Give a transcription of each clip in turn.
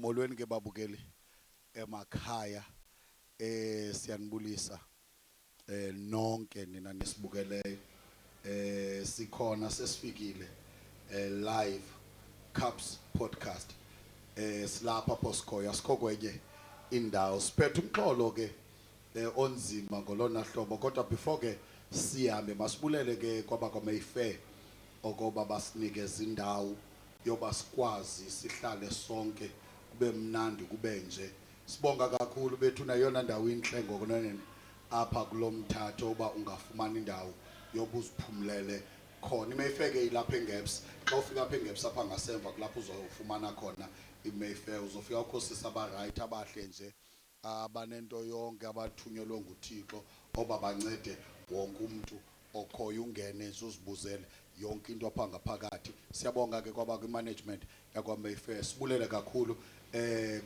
Molweni ke babukeli emakhaya siyanibulisa nonke nina nisibukeleyo sikhona sesifikile live Cups podcast silapha Poskhoya sikho kwenye indawo siphethe umxholo ke onzima ngolona hlobo kodwa before ke sihambe masibulele ke kwaba kwaMayfair okoba basinikeza indawo yoba sikwazi sihlale sonke kube mnandi kube nje sibonga kakhulu bethu nayona ndawo inhle ngokunene apha kulomthatho oba ungafumana indawo yoba uziphumulele khona iMayfair ke ilapha eGaps xa ufika apha eGaps apha ngasemva kulapho uzofumana khona iMayfair uzofika ukhosisa aba right abahle nje abanento yonke abathunyelwe nguThixo oba bancede wonke umuntu okhoyo ungene uzibuzele yonke into apha ngaphakathi siyabonga ke kwaba kwimanagement yakwaMayfair sibulele kakhulu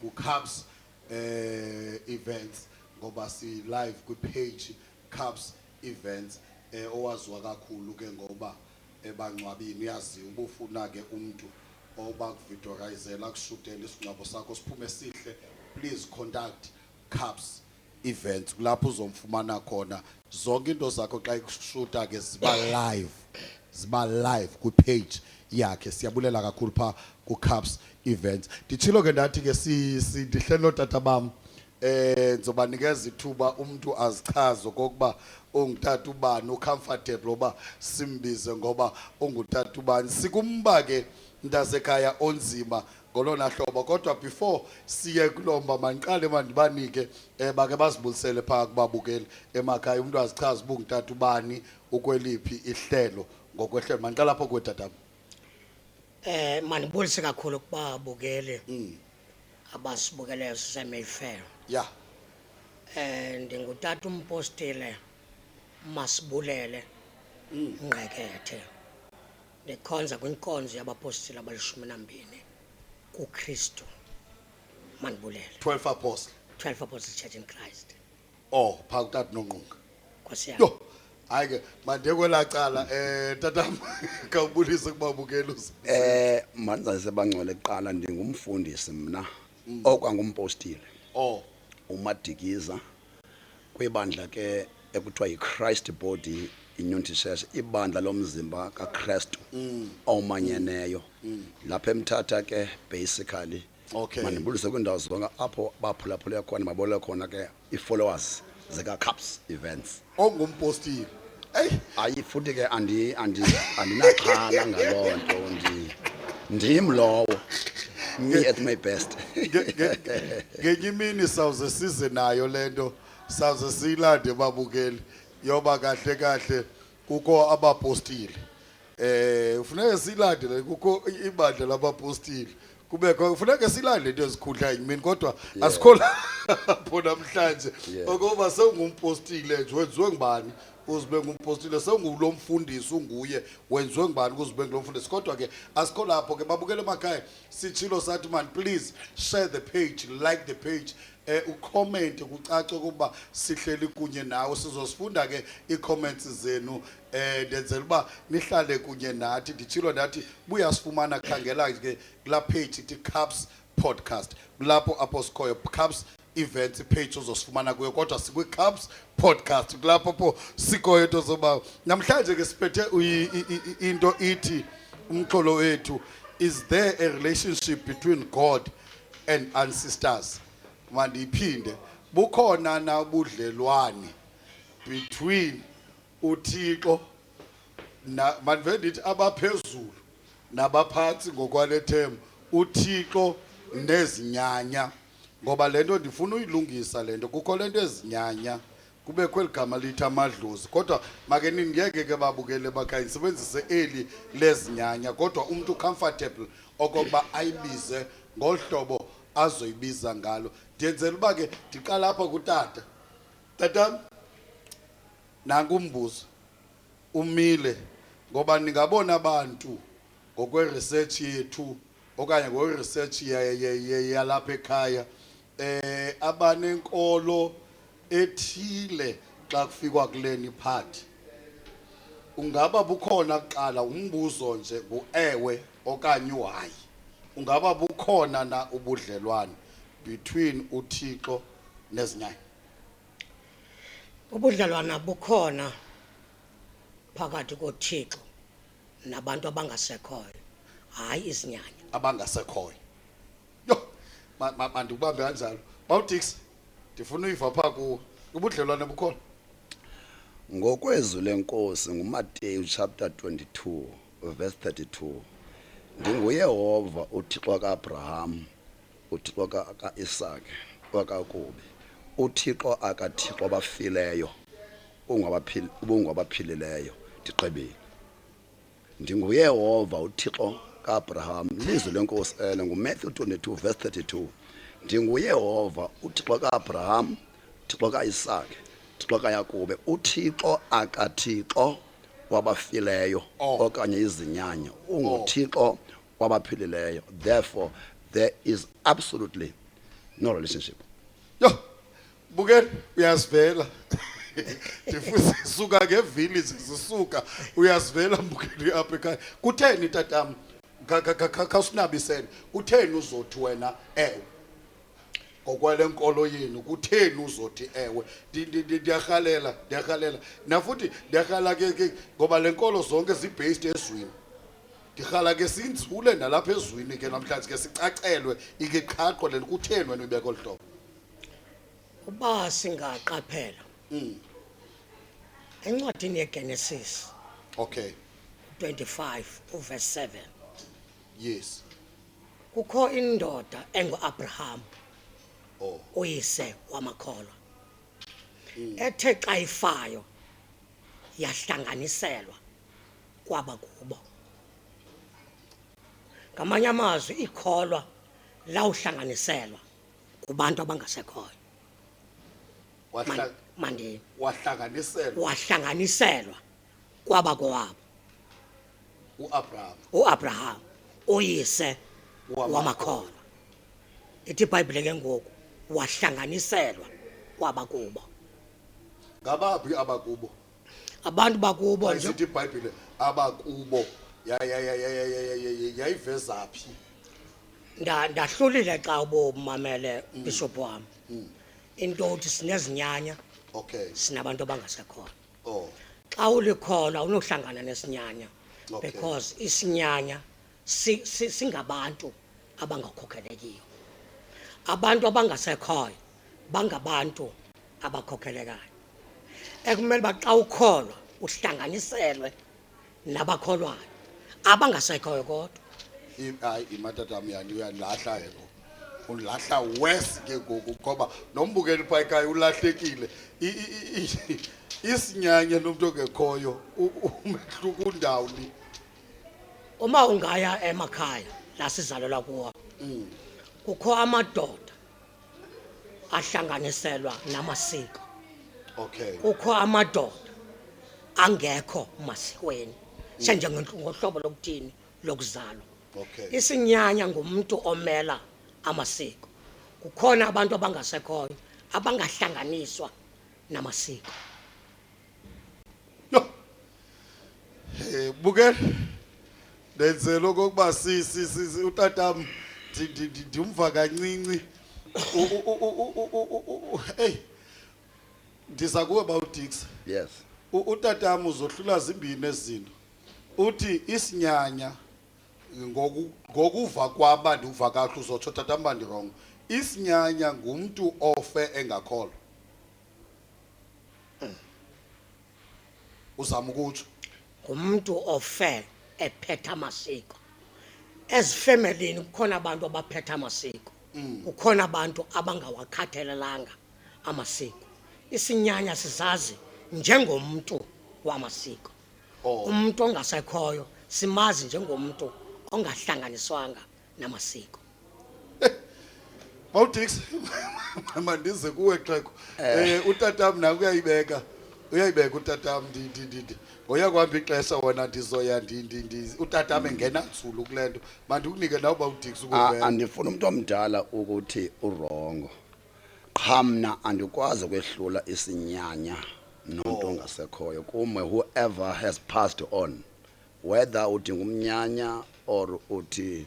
ku-Cups events ngoba si live kwi-page Cups events owaziwa kakhulu ke ngoba ebangcwabini uyazi ubufuna ke umuntu oba kuvidorizela akushutela isingcwabo sakho siphume sihle please contact Cups events kulapho uzomfumana khona zonke into zakho xa ikushuta ke ziba live ku-page yakhe siyabulela kakhulu pha ku-Cups events ditshilo ke ndathi ke ndihleli notata bam ngizobanikeza ithuba umuntu azichaze okokuba ungutata ubani ucomfortable oba simbize ngoba ungutata ubani sikumba ke mntasekhaya onzima ngolona hlobo kodwa before siye kulomba maniqale mandibanike bake bazibulisele pha kubabukeli emakhaya umuntu azichaze uba ungutata ubani ukweliphi ihlelo ngokwehlelo maniqala lapho kuwe tatami manibulise kakhulu kubabukeli abasibukeleyo siseMayfair ya ndingutata umpostile Masibulele Ngqekethe ndikhonza kwinkonzo yabapostile abalishumi kuKristu manibulele 12 apostles 12 Apostles Church in Christ pha kutata noNqunga Nkosi yami yo hayi ke mande kwelacala tatam kawubulise kubabukeli manza sebangcwele kuqala ndingumfundisi mina okwangumpostile uMadikiza kwibandla ke ekuthiwa yiChrist Body Unity Church ibandla lomzimba kaKristu omanyeneyo lapha eMthatha ke basically manibulise kwindawo zonke apho baphulaphula khona mabola khona ke ifollowers zika Cups events ongumpostile ayi futhi ke andinaxhala ngalonto ndim lowo me at my best ngenye imini sawuze size nayo lento sawuze silande babukeli yoba kahle kahle kuko abapostile ufuneka silande kuko ibandla labapostile kubekho kufuneka silande into ezikhudla yimini kodwa asikho lapho namhlanje ngoba sengumpostile nje wenziwe ngubani uzibe ngumpostile sengulo mfundisi unguye wenziwe ngubani kuzibe ngulo mfundisi kodwa ke asikho lapho ke babukele emakhaya sithilo sathi man please share the page like the page ucomment kucace ukuba sihleli kunye nawe sizosifunda ke icomments zenu ndenzela uba nihlale kunye nathi ndithilo ndathi buya sifumana khangela ke kula page ithi Cups podcast lapho apho sikhoyo Cups events page uzosifumana kuyo kodwa sikwi Cups podcast kulapho pho sikhoyo into zoba namhlanje ke siphethe into ithi umxholo wethu is there a relationship between God and ancestors mandiphinde bukhona na budlelwane between uThixo na mandithi abaphezulu nabaphansi ngokwalethemo uThixo nezinyanya ngoba lento ndifuna uyilungisa lento kukho lento ezinyanya kubekho eligama lithi amadlozi kodwa make ningeke ke babukele bakhaya nisebenzise eli lezinyanya kodwa umuntu comfortable okokuba ayibize ngohlobo azoyibiza ngalo ndiyenzela uba ke ndiqala apha kutata tatam nanku umbuzo umile ngoba ningabona abantu ngokwe-research yethu okanye ngokwe-research yalapha ekhaya abanenkolo ethile xa kufikwa kuleni part ungaba bukhona kuqala umbuzo nje nguewe okanye uhayi ungaba bukhona na ubudlelwane between uThixo nezinyanya? Ubudlelwana bukhona phakathi koThixo nabantu abangasekhoyo, hayi izinyanya. Abangasekhoyo. Yo, mandikubambe kanjalo. Bawudix, ndifuna uyiva pha kuwo. Ubudlelwane bukhona. Ngokwezwi lenkosi nguMateyu chapter 22 verse 32. NdinguYehova uThixo kaAbraham, uThixo kaIsaac, kaJakobe. uThixo akaThixo abafileyo, ubungabaphilileyo ndiqebile. NdinguYehova uThixo kaAbraham, lizwi lenkosi ele nguMatthew 22 verse 32. NdinguYehova uThixo kaAbraham, uThixo kaIsaac, uThixo kaJakobe. uThixo akaThixo wabafileyo okanye izinyanya, unguThixo wabaphilileyo. Therefore there is absolutely no relationship. Yo, bukela uyasivela. Ndifuza suka ngevili sisuka uyasivela mbukeli apha ekhaya. Kutheni tatam? Khawusinabisele. Kutheni uzothi wena ewe? Ngokwale nkolo yenu kutheni uzothi ewe? Ndiyakhalela. Nafuthi ndiyakhala ke ngoba le nkolo zonke zibased ezwini. Ndikhala ke sinzule nalapha ezwini ke namhlanje ke sicacelwe ikiqhaqho leni kutheni wena ubeka olhlobo. Uba singaqaphela encwadini yeGenesis Okay. 25 verse 7 Yes. kukho indoda enguAbraham, Oh. uyise wamakholwa, ethe xa ifayo yahlanganiselwa kwaba kubo. Ngamanye amazwi ikholwa lawuhlanganiselwa kubantu abangasekhoyo. Mandi wahlanganiselwa kwaba kwabo. uAbraham uyise wamakholwa. Ithi iBhayibhile ke ngoku wahlanganiselwa kwaba kubo. Ngabaphi abakubo? Abantu bakubo nje. Ithi iBhayibhile abakubo yayiveza phi? Ndahlulile xa ubomamele bishop wami. Into uthi sinezinyanya. Okay. Sinabantu abangasekhoyo. Oh. Xa ulikholwa unohlangana nesinyanya. Okay. Because isinyanya singabantu abangakhokhelekiyo. Abantu abangasekhoyo bangabantu abakhokhelekayo. Ekumele xa ukholwa uhlanganiselwe nabakholwayo abangasekhoyo kodwa. Hayi imatatam yani uyalahla yebo. Ulahla west ke gogo ngoba nombukeli pha ekhaya ulahlekile. Isinyanya nomuntu ongekhoyo umehluko undawuni. Uma ungaya emakhaya la sizalelwa kuwo, kukho amadoda ahlanganiselwa namasiko. Okay. Kukho amadoda angekho masikweni ngohlobo lokuthini lokuzalwa. Okay. Isinyanya ngumuntu omela amasiko. Kukhona abantu abangasekhoyo abangahlanganiswa namasiko. No. Bukela nenzela okokuba utatam ndimva kancinci. Hey. Ndiza kuwe bawudix. Yes. Utatam uzohlula zimbini ezinto. Uthi isinyanya ngokuva kwaba ndiuva kahle uzotsho tatam bandi wrong. Isinyanya ngumuntu ofe engakholwa. Uzama ukutsho Ngumuntu ofe ephethe amasiko. Ezifemelini kukhona abantu abaphethe amasiko. Kukhona abantu abangawakhathalelanga amasiko. Isinyanya sizazi njengomuntu wamasiko. Umuntu ongasekhoyo simazi njengomuntu ongahlanganiswanga namasiko. Bawudix mandize kuwe xeko. Utatam na uyayibeka utatam ndi. Oyakuhamba ixesha wona ndizoya utatam engena nzulu kulento. Mandikunike nawe bawudix ukuvela. Andifuna umuntu omdala ukuthi urongo. Qha mna andikwazi ukwehlula isinyanya nomuntu ongasekhoyo. Kume whoever has passed on, whether uthi ngumnyanya or uthi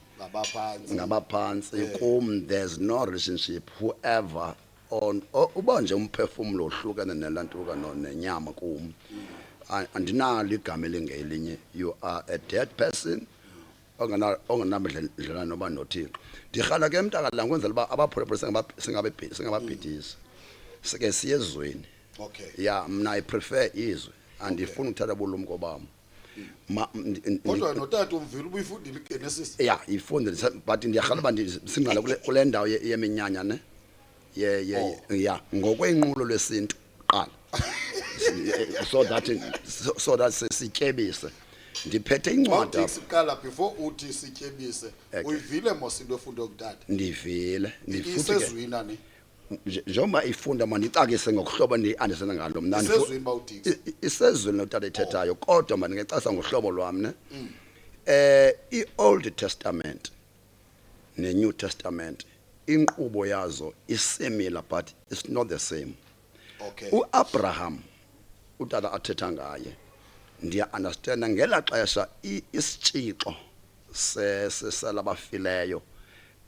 ngabaphansi kum there's no relationship whoever on uba nje umphefumulo ohlukene nelantuka nenyama kum andinalo igama elingelinye you are a dead person ongenamdlelane noba noThixo ndirhala ke mntakala kwenzela uba abaphulaphula singababhidisi sike siye ezweni Okay. yeah mna I prefer izwe andifuni ukuthatha bulumko bami Kodwa notata umvile ubuyifundile iGenesis. yeah ifundile but ndiyarhala uba singqala kule ndawo yeminyanya ne yeah ngokwenqulo lesintu qala so that sityebise ndiphethe incwadi Awuthi siqala before uthi sityebise uyivile mos into efundo kutata. ndivile Isezwina ni. njengoba ifunda mandicakise ngokuhlobo ndi-understand ngalo mna Isezwini bawuthixo. isezwini lotata ithethayo kodwa mandingecasa ngohlobo lwam ne i-Old Testament ne-New Testament inkqubo yazo isimilar but it's not the same. Okay. uAbraham utata athetha ngaye ndiya-understanda ngela xesha isitshixo selabafileyo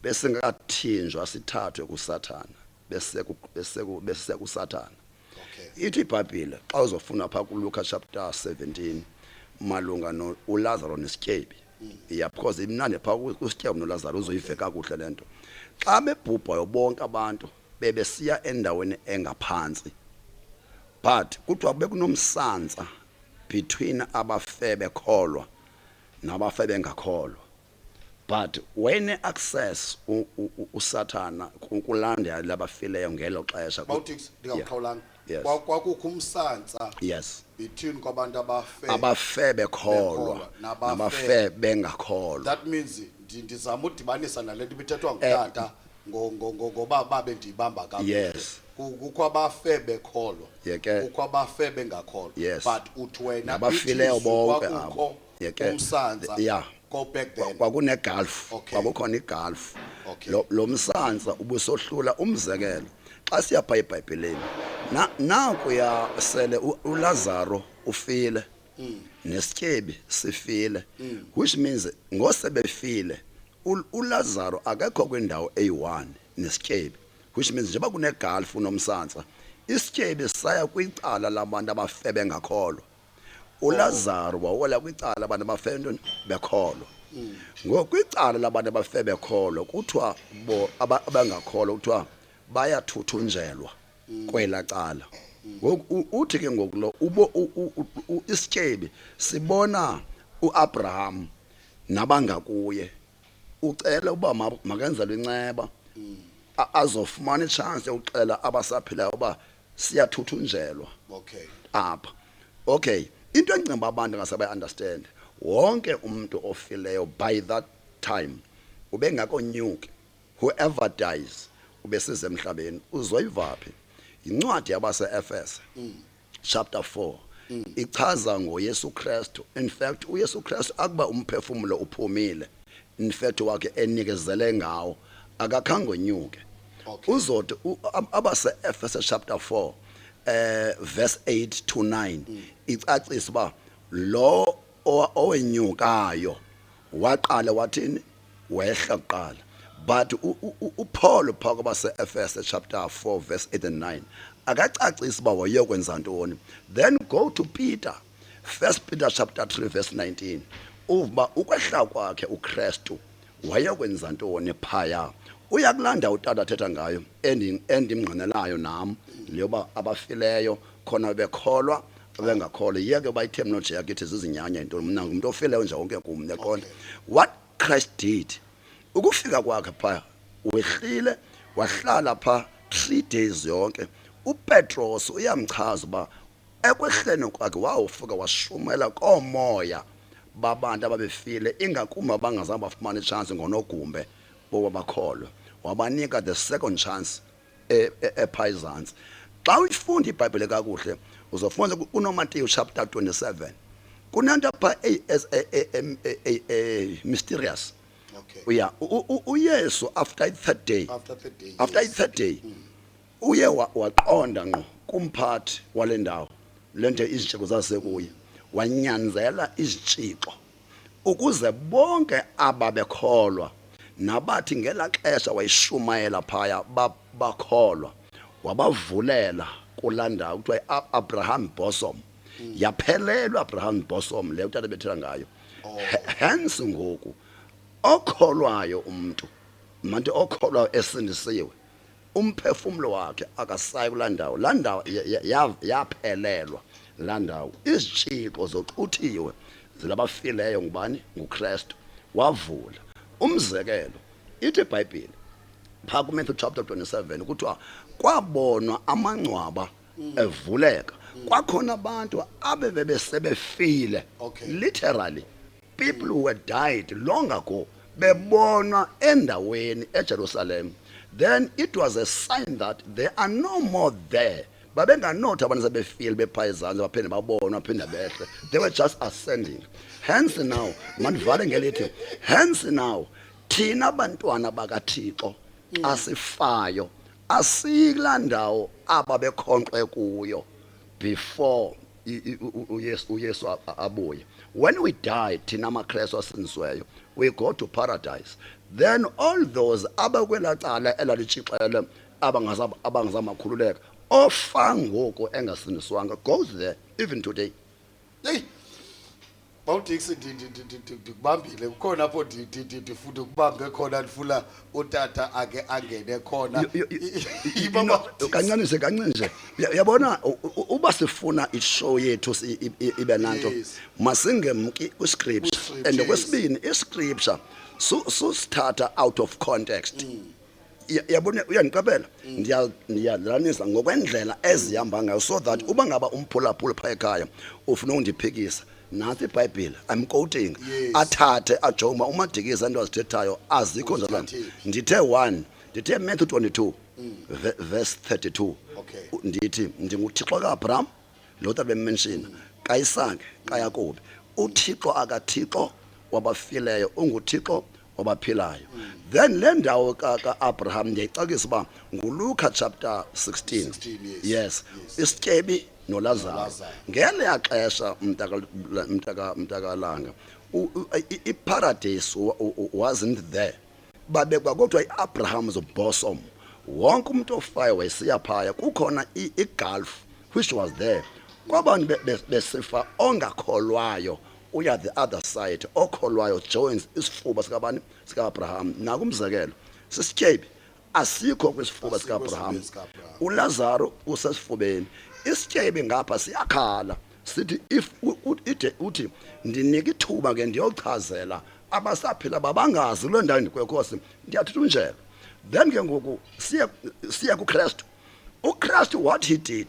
besingakathinjwa sithathwe kuSathana bese kuSathana. Okay. Ithi iBhayibhile xa uzofuna pha kuLuka chapter 17 malunga noLazaro nesityebi yeah because imnandi pha kusityebi noLazaro uzoyive kakuhle lento xa bebhubhayo bonke abantu bebesiya endaweni engaphansi but kuthiwa kube kunomsantsa between abafe bekholwa nabafe bengakholwa but when access uSathana kulandela labafileyo ngelo xesha Bawuthixo ndingaqhawulanga. Yes. Kwakukho umsantsa yes between kwabantu abafe bekholwa nabafe bengakholwa. That means ndizama udibanisa nalento ibithethwa ngutata ngoba babe ndibamba kakuhle. Yes. Kukho abafe bekholwa. Yeke. Kukho abafe bengakholwa. Yes. But uthi wena Nabafileyo bonke abo. kwakukho Yeke. umsantsa. Yeah. Go back then. Kwakunegulf Okay. kwakukhona igulf Okay. lo msantsa ubusohlula umzekelo xa siyapha eBhayibhelini naku yasele uLazaro ufile nesityebi sifile which means ngosebefile uLazaro akekho kwindawo eyi-1 nesityebi which means njengoba kunegulf nomsantsa isityebi saya kwicala labantu abafe bengakholwa uLazaro wawela kwicala abantu abafe bekholwa ngokwicala labantu abafe bekholwa kuthiwa abangakholwa kuthiwa bayathuthunjelwa kwela cala uthi ke ngokulo isityebi sibona uAbraham nabangakuye ucela uba makenzelwe inceba azofumana ichance yokuxela abasaphilayo uba siyathuthunjelwa Okay. apha okay into engcemba abantu ngasabe understand wonke umuntu ofileyo by that time ubengakonyuki whoever dies ubesize emhlabeni uzoyivaphi incwadi yabase-Efese chapter 4 ichaza ngoYesu Kristu. In fact uYesu Kristu akuba umphefumulo uphumile in fact wakhe enikezele ngawo akakhange onyuke. Okay. Uzothi abase-Efese chapter 4 verse 8 to 9 icacisa uba lo owenyukayo waqala wathini wehla kuqala but uPaul phaka base-Efese chapter 4 verse 8 and 9 akacacisa uba wayekwenza ntoni. Then go to Peter, 1 Peter chapter 3 verse 19 uba ukwehla kwakhe uKristu wayekwenza ntoni phaya. Uyakulanda utata athetha ngayo endimnqanelayo nam leyoba abafileyo khona bekholwa bengakholwa yeke bayithemnology yakhe ithi zizinyanya into mna ngumuntu ofileyo nje wonke kum yaqonda what Christ did ukufika kwakhe phaya wehlile wahlala pha 3 days yonke. uPetros uyamchaza uba ekwehleni kwakhe wawufika washumela komoya babantu ababefile ingakumbi abangazange bafumana ichance ngonogumbe boba bakholwa wabanika the second chance ephayizantsi. Xa uyifunda iBhayibhile kakuhle uzofunda kunoMateyu chapter 27 kunento apha mysterious. Okay. Yeah uYesu after i-3rd day After the third day. uye waqonda ngqo kumphathi wale ndawo lento izitshixo zasekuye wanyanzela izitshixo ukuze bonke ababekholwa nabathi ngela xesha wayishumayela phaya bakholwa wabavulela kulandawo kuthiwa Abraham Bosom. Yaphelelwa Abraham Bosom le utata bethela ngayo. Hence ngoku okholwayo umuntu manje okholwayo esindisiwe umphefumulo wakhe akasayi kulandawo landawo yaphelelwa landawo izitshixo zoxuthiwe zilabafileyo ngubani nguKristu wavula umzekelo ithi iBhayibheli pha kuMatthew chapter 27 kuthiwa kwabonwa amangcwaba evuleka kwakhona abantu abebesebefile literally people who had died long ago bebonwa endaweni eJerusalem. Then it was a sign that they are no more there. Babenganothi abantu sebefile bephayizana baphinde babonwa baphinde behle. They were just ascending. Hence now mandivale ngelithi hence now thina abantwana bakaThixo asifayo asikulandawo ababekhonqe kuyo before uYesu abuye. When we die thina amaKristu asindisiweyo we go to paradise. Then all those abakwelacala elalitshixele abangazamakhululeka ofa ngoku engasindiswanga goes there even today. Hey, Bawudix ndikubambile kukhona apho ndifuna ukubambe khona ndifuna utata ake angene khona kancanise kancinje uyabona uba sifuna ishow yethu ibe nanto masingemki uscript and okwesibini iscripture susithatha out of context. Yabona uyandiqaphela ndiyalanisa ngokwendlela ezihamba ngayo so that uba ngaba umphulaphula pha ekhaya ufuna undiphikisa nasi iBhayibheli I'm quoting athathe ajoma uMadikisa into azithethayo azikho njalo ndithe 1 ndithe Matthew 22 verse 32 ndithi ndinguThixo kaAbraham lo tabemention kaIsaka kaYakobe uThixo akaThixo wabafileyo unguThixo wabaphilayo. Then le ndawo kaAbraham ndiyayicakisa uba nguLuka chapter 16 yes isityebi noLazaro ngele xesha mntakalanga iparadise wasn't there babekwa kodwa iAbraham's bosom wonke umuntu ofayo wayesiya phaya kukhona igulf which was there kwabantu besifa ongakholwayo uya the other side okholwayo joins isifuba sikabani sikaAbraham nakumzekelo sisityebi asikho kwisifuba sikaAbraham uLazaro usesifubeni isityebi ngapha siyakhala sithi if uthi ndinika ithuba ke ndiyochazela abasaphila babangazi lo ndawo ndikwekhosi ndiyathunjela. Then ke ngoku siya kuKristu uKristu what he did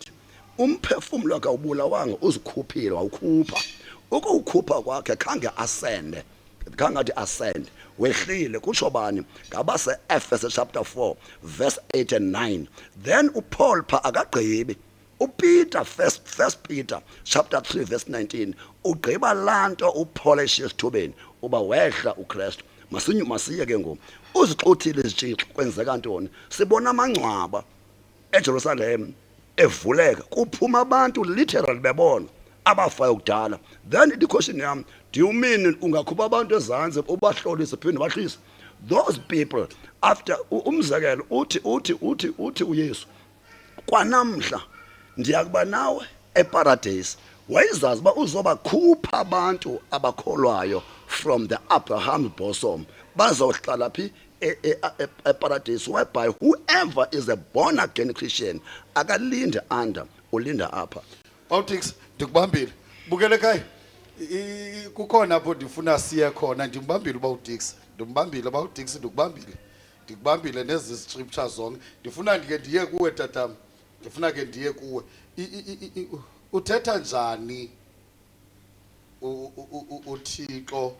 umphefumulo wakhe ubulawanga uzikhuphile wawukhupha ukukhupha kwakhe khange ascend kangathi ascend wehlile kutsho bani ngabase Efeses chapter 4 verse 8 and 9. Then uPaul pha akagqibi uPeter first Peter chapter 3 verse 19 ugqiba lanto uPaul esithubeni uba wehla uKristu masiye ke ngoku uzixuthile izitshixo kwenzeka ntoni sibona amangcwaba eJerusalem evuleka kuphuma abantu literally bebona abafayo kudala. Then the question yam do you mean ungakhupha abantu ezantsi ubahlolise phinde bahlise those people after umzekelo uthi uYesu kwanamhla ndiyakuba nawe eparadise wayezazi ba uzobakhupha abantu abakholwayo from the Abraham bosom bazohlala phi eparadise whereby whoever is a born again Christian akalinde under ulinda apha. Bawudix ndikubambile bukele ekhaya kukhona apho ndifuna siye khona ndimbambile Bawudix Bawudix ndikubambile nezi scriptures zonke ndifuna ndike ndiye kuwe tatam ndifuna ke ndiye kuwe uthetha njani uThixo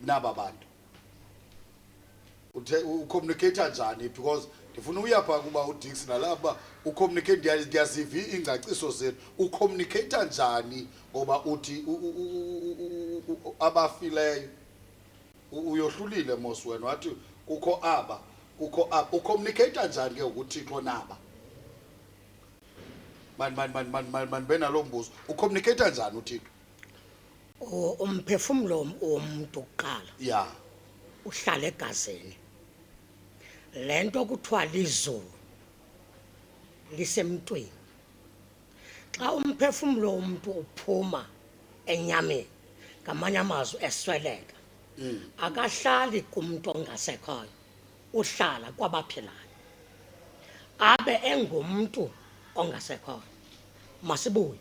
naba bantu ucommunicate njani because ndifuna uyapha kuba uDix nalapha ucommunicate ndiyazivi ingcaciso zenu ucommunicate njani ngoba uthi abafileyo uyohlulile mos wena wathi kukho aba ucommunicate njani ke uThixo naba man benalo mbuzo ucommunicate njani uThixo umphefumulo womuntu oqala uhlala egazini lento kuthiwa lizulu lisemntwini xa umphefumulo womuntu uphuma enyameni ngamanye amazwi esweleka akahlali kumuntu ongasekhoyo uhlala kwabaphilayo abe engumuntu ongasekhoyo masibuye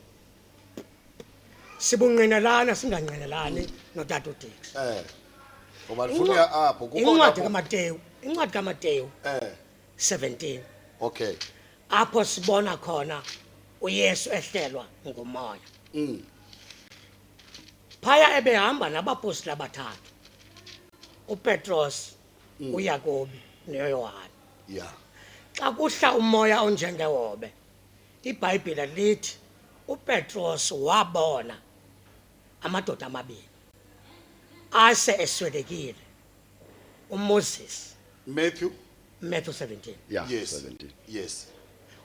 sibunqinelana singanqinelani notata uDix ngoba lifuna apho incwadi kaMateyu 17 okay apho sibona khona uYesu ehlelwa ngumoya phaya ebehamba nabapostoli abathathu uPetros uYakobi noYohane yeah xa kuhla umoya onjengehobe iBhayibhile lithi uPetros wabona amadoda amabili ase eswelekile uMoses Matthew 17 yeah yes 17 yes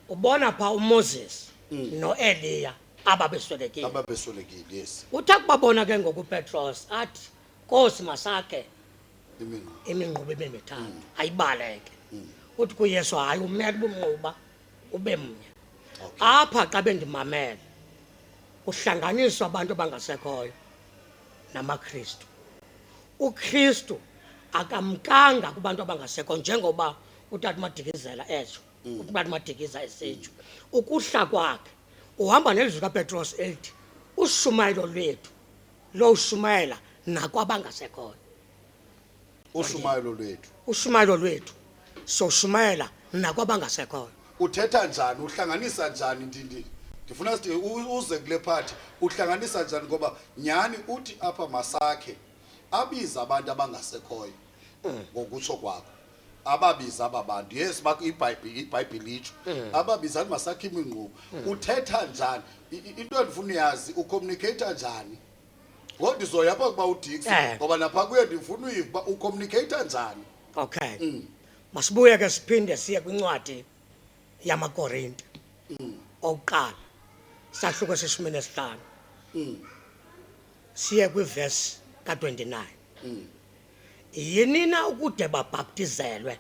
ubona pha uMoses noEliya ababeswelekile ababesolekile yes uthe kubabona ke ngoku uPetros athi Nkosi masakhe iminqo iminqubo ibe mithathu ayibaleke uthi kuYesu hayi umele ubunquba ube mnye apha xa bendimamele uhlanganiswa abantu abangasekhoyo namaKristu uKristu akamkanga kubantu abangasekho njengoba utata Madikizela etsho utata Madikiza esitsho ukuhla kwakhe uhamba nelizwi kaPetros elithi ushumayelo lwethu lo ushumayela nakwabangasekhoyo ushumayelo lwethu soshumayela nakwabangasekhoyo uthetha njani uhlanganisa njani ndifuna sithi uze kule part uhlanganisa njani ngoba nyani uthi apha masakhe abiza abantu abangasekhoyo ngokutsho kwakho ababiza ababantu yes iBhayibhile itsho ababiza masakhe iminqubo uthetha njani into endifuna uyazi ucommunicate njani ngoba ndizoyapha kuba uDix ngoba napha kuye ndifuna uyiva uba ucommunicate njani okay masibuye ke siphinde siye kwincwadi yamaKorinti oqala sahluko seshumi nesihlanu siye kwiverse ka29 yinina ukude babhaptizelwe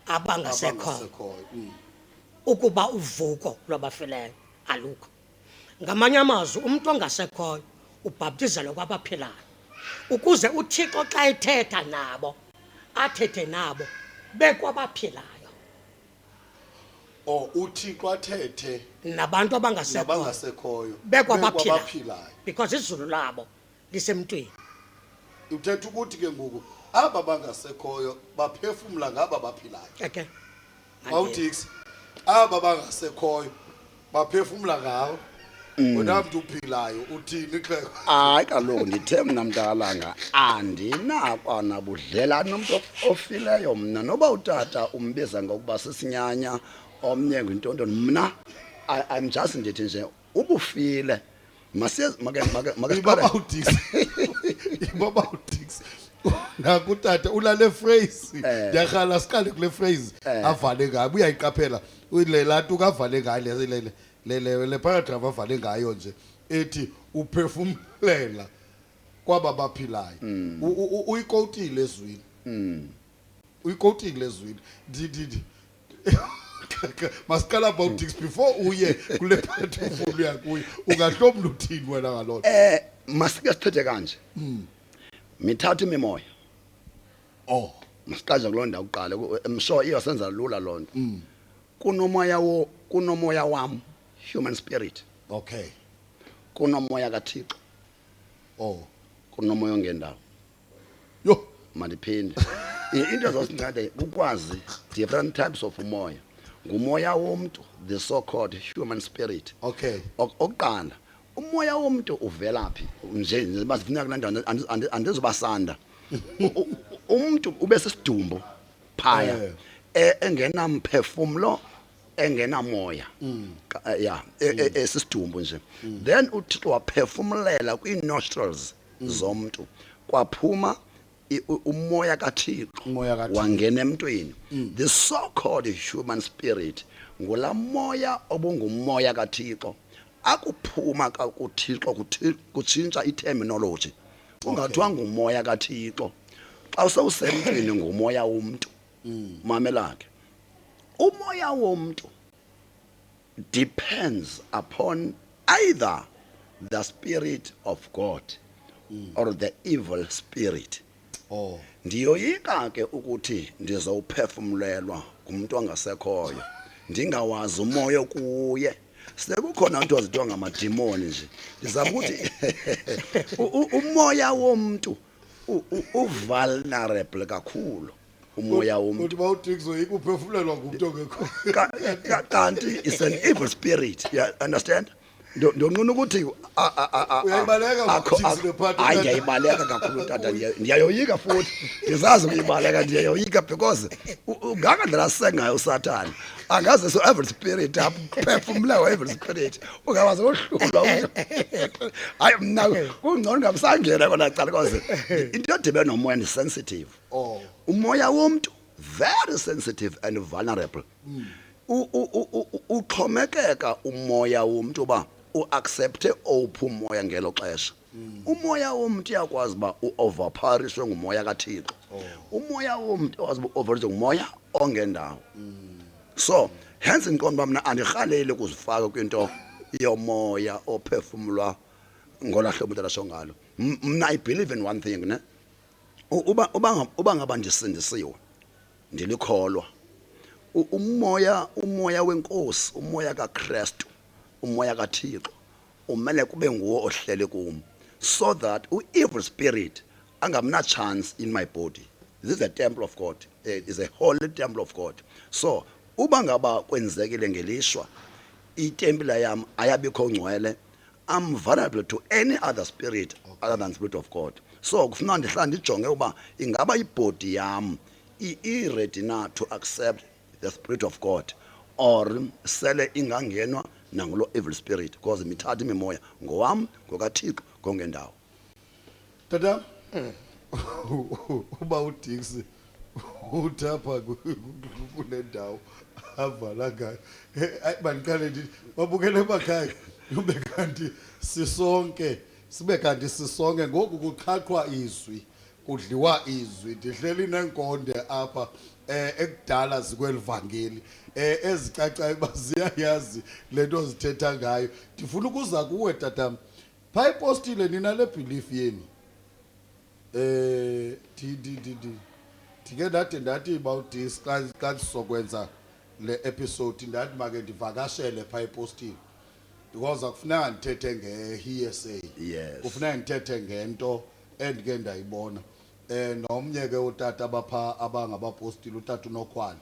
abangasekhoyo ukuba uvuko lwabafileyo alukho ngamanye amazwi umuntu ongasekhoyo ubhaptizelwe kwabaphilayo ukuze uThixo xa ethetha nabo athethe nabo bekwabaphilayo uThixo athethe nabantu abangasekhoyo bekwabaphilayo because izulu labo lisemntwini uthetha ukuthi ke ngoku aba bangasekhoyo baphefumula ngaba baphilayo okay uDix aba bangasekhoyo baphefumula ngawo wena mntu uphilayo uthini xeko hayi kaloku ndithe mna mntakalanga andinakwa nabudlelane nomuntu ofileyo mna noba utata umbiza ngokuba sisinyanya omnye ngwintontoni mna I'm just ndithi nje ubufile ibaba uDix nakutata ulale phrase yakhala siqale kule phrase avale ngayo uyayiqaphela uyilela nto kavale ngayo le paragraph avale ngayo nje ethi uphefumulela kwaba baphilayo uyikotile ezwini uyikotile ezwini ndidi masiqala about Dix before uye kule part ufuna yakuyo ungahlomla uthini wena ngalona masike sithethe kanje mithathu imimoya masiqaje kulonda uqala emsho iyasenza lula lonto kunomoya wami human spirit okay kunomoya kaThixo kunomoya ongendawo yo maliphinde into zosincede ukwazi different types of umoya ngumoya womuntu the so called human spirit okay oqala umoya womuntu uvelaphi nje basifuna kulandana andizobasanda umuntu ube sesidumbu phaya engena mphefumulo engena moya esisidumbu nje then uThixo waphefumulela kwi-nostrils zomuntu kwaphuma umoya kaThixo wangena emntwini the so called human spirit ngulamoya obungumoya kaThixo akuphuma kuThixo kutshintsha iterminology ungathiwa ngumoya kaThixo xa usewusemntwini ngumoya womuntu mamelake umoya womuntu depends upon either the spirit of God or the evil spirit. Oh. Ndiyoyika ke ukuthi ndizowuphefumlelwa ngumuntu ongasekhoyo ndingawazi umoya kuye. Sekukhona into ezithiwa ngamademoni nje. Ndizama ukuthi umoya womuntu vulnerable kakhulu. Umoya womuntu uthi bawuthixo ikuphefumlelwa ngumuntu ongekho. kanti it's an evil spirit. You understand? Ndonqona ukuthi uyayibaleka uThixo lephathi. Hayi ngiyayibaleka kakhulu tata, ndiyayoyika futhi. Ndizazi ukuyibaleka, ndiyayoyika because ungakadlala sengayo uSathane. Angaze so evil spirit aphefumlewa evil spirit. Ungawazi ohlulwa. Hayi mna kungcono ngamsangena kona cala because into edibe nomoya ni sensitive. Oh. Umoya womuntu very sensitive and vulnerable. Uxhomekeka umoya womuntu ba uaccepte ophu umoya ngelo xesha. Umoya womuntu uyakwazi ba uoverpowerishwe ngumoya kaThixo. Umoya womuntu wazi uoverpoweriswe ngumoya ongendawo. So hence inkonzo mina andirhaleli ukuzifaka kwinto yomoya ophefumulwa ngolahlo umuntu alasho ngalo. Mina I believe in one thing ne. Uba ngaba ndisindisiwe ndilikholwa umoya wenkosi, umoya kaKristu, umoya kaThixo umele kube nguwo ohlele kum, so that evil spirit angamna chance in my body. This is a temple of God. It is a holy temple of God. So uba ngaba kwenzekile ngelishwa itempile yam ayabikho ngcwele, I'm vulnerable to any other spirit other than spirit of God. So kufuna ndihlala ndijonge uba ingaba ibody yam i-ready na to accept the spirit of God or sele ingangenwa nangulo evil spirit because mithatha imimoya ngowam ngokaThixo ngongendawo. Tata uba uDixie uthapha kule ndawo avala ngayo. Hayi bandiqale ndithi babukele emakhaya ube kanti sisonke sibe kanti sisonke ngoku kuqhaqhwa izwi kudliwa izwi ndihleli nenkonde apha ekudala zikwelivangeli ezicacayo baziyayazi lento zithetha ngayo. Ndifuna ukuza kuwe tatam pha ipostile nina le belief yeni ndike ndathi about this xa sizokwenza le episode ndathi make ndivakashele pha ipostile because akufuneka ndithethe nge-hearsay. Yes. Kufuneka ndithethe ngento endike ndayibona. Nomnye ke utata abapha abangabapostile utata uNokhwali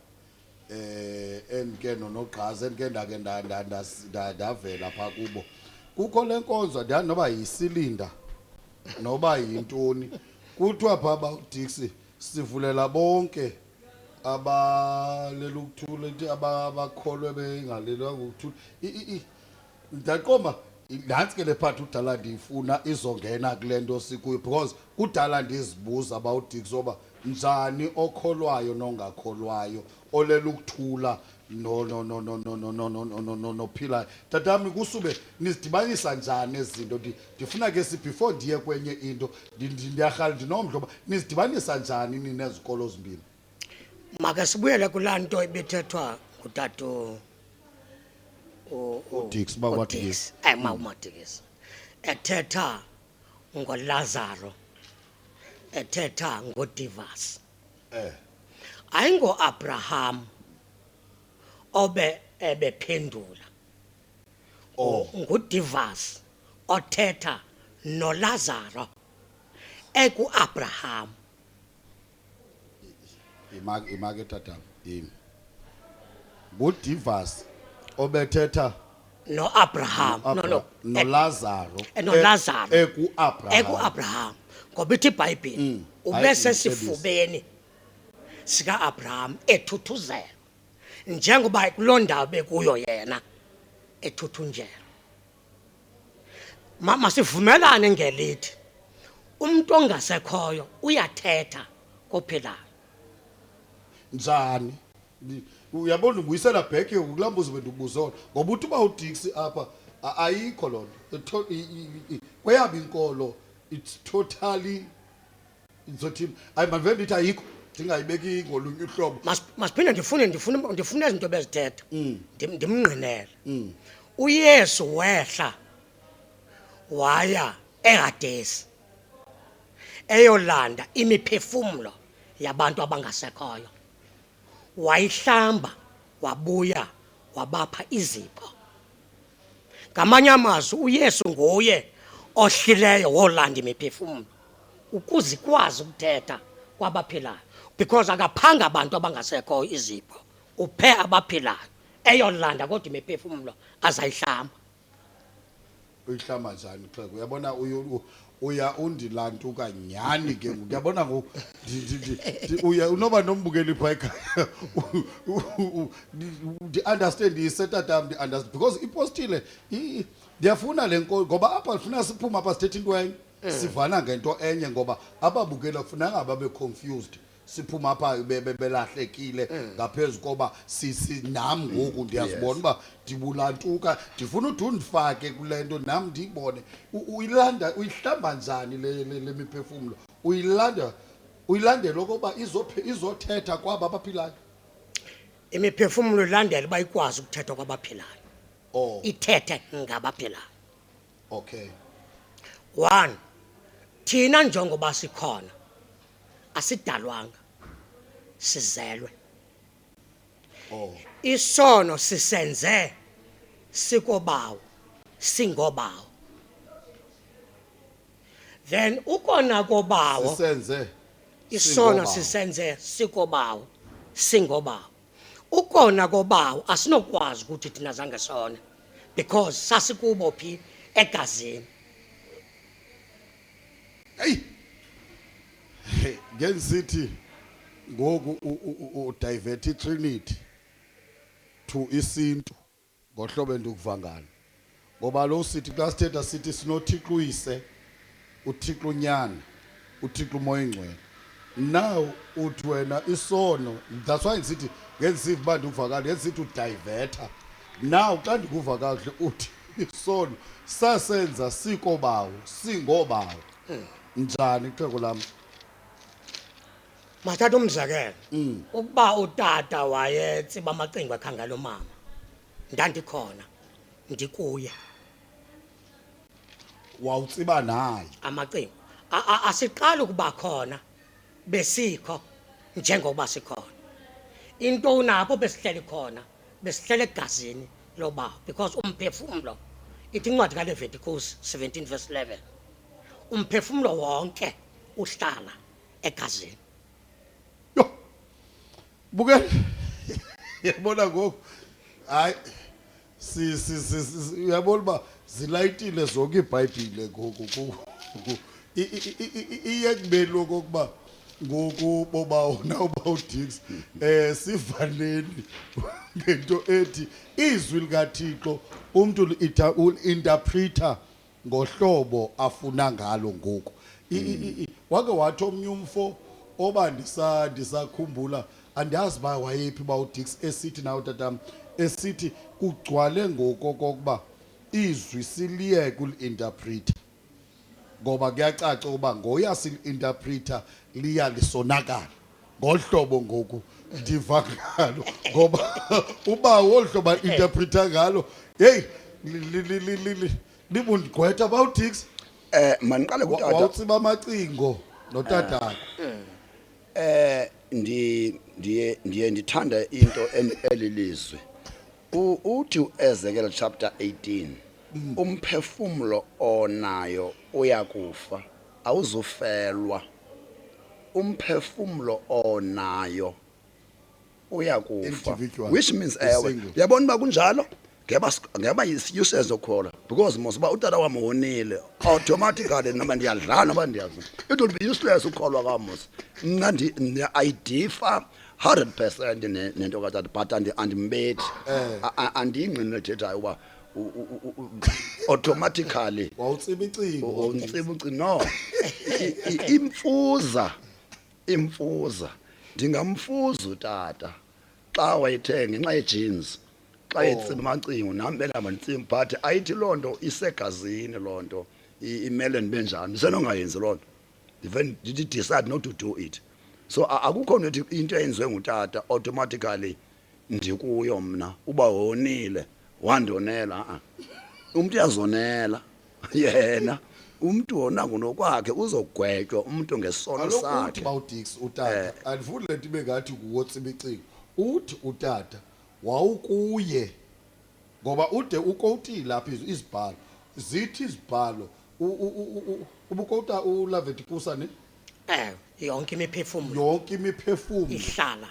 endike noNogqazi endike ndake ndavela pha kubo. Kukho lenkonzo ndiyani noba yisilinda noba yintoni kuthiwa pha bawuDixie sivulela bonke abalela ukuthula abakholwe bengalelwa ukuthula. Ndaqomba nantsi ke le part udala ndiyifuna izongena kule nto sikuyo because kudala ndizibuza bawuDixie oba njani okholwayo nongakholwayo olela ukuthula nophila. Tatami kusube nizidibanisa njani ezinto ndifuna ke before ndiye kwenye into ndiyarhala ndinomdla oba nizidibanisa njani ninezikolo zimbini. Make sibuyele kulaa nto ibithethwa ngutata uDixie bakwaDixie. uMadikisi ethetha ngoLazaro, ethetha ngoDivasi, ayingoAbraham obe ebephendula, nguDivasi othetha noLazaro ekuAbraham. Imake tatam yini nguDivasi obethetha noAbraham noLazaro ekuAbraham ngoba ithi iBhayibhile ubesesifubeni sikaAbraham ethuthuzela njengoba kuloo ndawo bekuyo yena ethuthunjela. Masivumelane ngelithi umuntu ongasekhoyo uyathetha kophilayo. Njani uyabona ubuyisela back ukulambuza bendubuzo ngoba uthi uba uDixie apha ayikho lonto kweyaba inkolo it's totally Ngizothi hayi man vele ndithi ayikho ndingayibeki ngolunye uhlobo. Masiphinde ndifune izinto bezithetha. Ndimngqinele. uYesu wehla waya eHadesi eyolanda imiphefumulo yabantu abangasekhoyo. Wayihlamba wabuya wabapha izipho. Ngamanye amazwi uYesu nguye ohlileyo wolanda imiphefumulo ukuze ikwazi ukuthetha kwabaphilayo, because akaphanga abantu abangasekhoyo izipho, uphe abaphilayo eyolanda kodwa imiphefumulo azayihlamba. Uyihlamba njani Xhego? Uyabona uya undilantuka nyani ke ngoku. Uyabona ngoku uya unoba nombukeli pha ekhaya. Ndi understand isetata ndi understand because ipostile ndiyafuna lenko ngoba apha ufuna siphuma apha sithethe into enye sivana ngento enye ngoba ababukela kufuneka babe confused. Siphuma apha belahlekile ngaphezulu koba nam ngoku ndiyazibona uba ndibulantuka, ndifuna uthi undifake kule nto nam ndiyibone. Uyihlamba njani le miphefumulo? Uyilandela okoba izothetha kwaba abaphilayo? Imiphefumulo ilandela uba ikwazi ukuthetha kwabaphilayo. Oh, Ithethe ngabaphilayo. okay. 1, thina njengoba sikhona asidalwanga, sizelwe. Oh, Isono sisenze sikobawo, singobawo. Then ukona kobawo, sisenze isono sisenze sikobawo, singobawo. Ukona kobawo asinokwazi ukuthi thina zange sona because sasikubo phi egazini. hey ngesithi ngoku udivert iTrinity to isintu ngohlobo endukuvangana, ngoba lo sithi xa sithetha sithi sinoThixo uyise, uThixo unyana, uThixo umoya engcwele. Now uthi wena isono, that's why ngisithi ngesithi uba ndukuvakala ngesithi udiverta. Now xa ndikuva kahle uthi isono sasenza sikobawo, singobawo. Njani Xhego lam? Mathatha umzekelo. Ukuba utata wayetsiba amacingo ekhangela umama, ndandikhona ndikuye Wawutsiba naye amacingo. Asiqali ukuba khona besikho njengoba sikhona. Into unapho besihleli khona, besihleli egazini lobawo, because umphefumulo ithi incwadi kaLeviticus 17:11. Umphefumulo wonke uhlala egazini. yo buke yabona ngoku hayi uyabona uba zilayitile zonke iBhayibhile ngoku iyekubeni okokuba ngoku bobawona ubawudix sivaleni ngento ethi izwi likaThixo umuntu ulinterpreta ngohlobo afuna ngalo ngoku. Wake wathi omnye umfo oba ndisakhumbula, andiyazi ba wayephi bawudix, esithi nawo tatam, esithi kugcwale ngoko kokuba izwi siliyeke ulinterpreta ngoba kuyacaca uba ngoyasili-interpreta liyalisonakala ngohlobo ngoku ndiva ngalo, ngoba uba olu hlobo ali-interpreta ngalo heyi libundigqwetha bawudix. Maniqale kutata. Wawutsiba amacingo notatakho. Ndiye ndithanda into elilizwe. Uthi uEzekiel chapter 18, umphefumulo onayo uyakufa, awuzufelwa. Umphefumulo onayo uyakufa, Individual, which means single. uyabona uba kunjalo ngeba useless okhola, because mos uba utata wami wonile automatically noma ndiyadlana noba ndiyazi it would be useless ukholwa kamos. Mna I differ 100% nento katata, but andimbethi andiyingqini ethethayo uba automatically Wawutsiba icingo. untsiba ucingo. No, imfuza ndingamfuza utata xa wayithenga ngenxa yejeans, xa etsiba amacingo nami belamba nditsimba, but ayithi loo nto isegazini, loo nto imele ndibe njani, senongayenzi loo nto. even did he decide not to do it. So akukho nto into eyenziwe ngutata automatically ndikuyo mna uba wonile wandonela umuntu yazonela yena umuntu wona ngonokwakhe uzogwetywa umuntu ngesono Alokuthi sakhe. bawudix utata andifuni lento ibe ngathi kuwotsa imicingo uthi utata wawukuye ngoba ude ukotile lapha izibhalo zithi izibhalo ubukota uLeviticus ne yonke imiphefumulo yonke imiphefumulo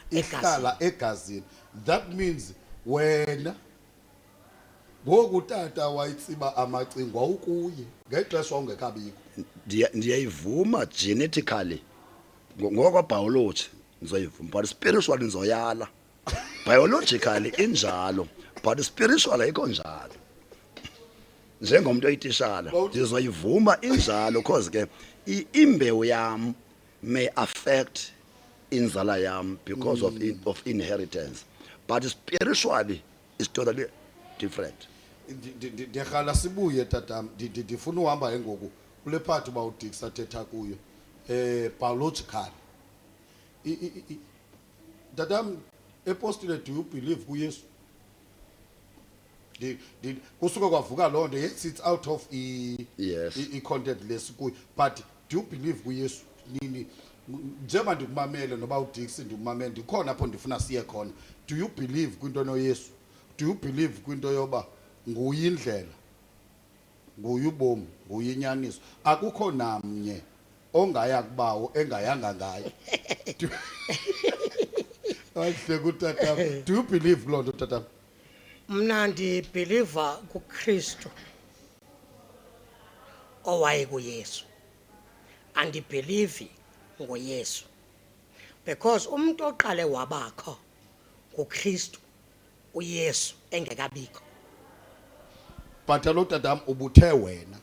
ihlala egazini. That means wena ngokutata wayitsiba amacingo wawukuye ngexesha ungekabikho. Ndiyayivuma genetically ngokwa biology ngizoyivuma but spiritually ngizoyala. Biologically injalo but spiritually ayikho njalo. Njengomuntu oyitishala ndizoyivuma injalo because ke imbewu yami may affect inzala yami because of inheritance, but spiritually it's totally different. Ndiyakhala sibuye tatam ndifuna uhamba hengoku kule part bawudix athetha kuyo biological tatam apostolate, do you believe kuYesu? Kusuka kwavuka loo nto, yes, it's out of Yes. content lesikuyo, but do you believe kuYesu? Nini njengoba ndikumamele noba udix ndikumamele ndikhona apho ndifuna siye khona. Do you believe kwinto noYesu? Do you believe kwinto yoba nguye indlela, nguye ubomi, nguye inyaniso, akukho namnye ongaya kubawo engayanga ngaye? Ahle kutata, do you believe loo nto tata? mna ndibhiliva kuKristu owaye kuYesu, andibhilivi ngoYesu because umuntu oqale wabakho nguKristu uYesu engekabikho. But alo tatam ubuthe wena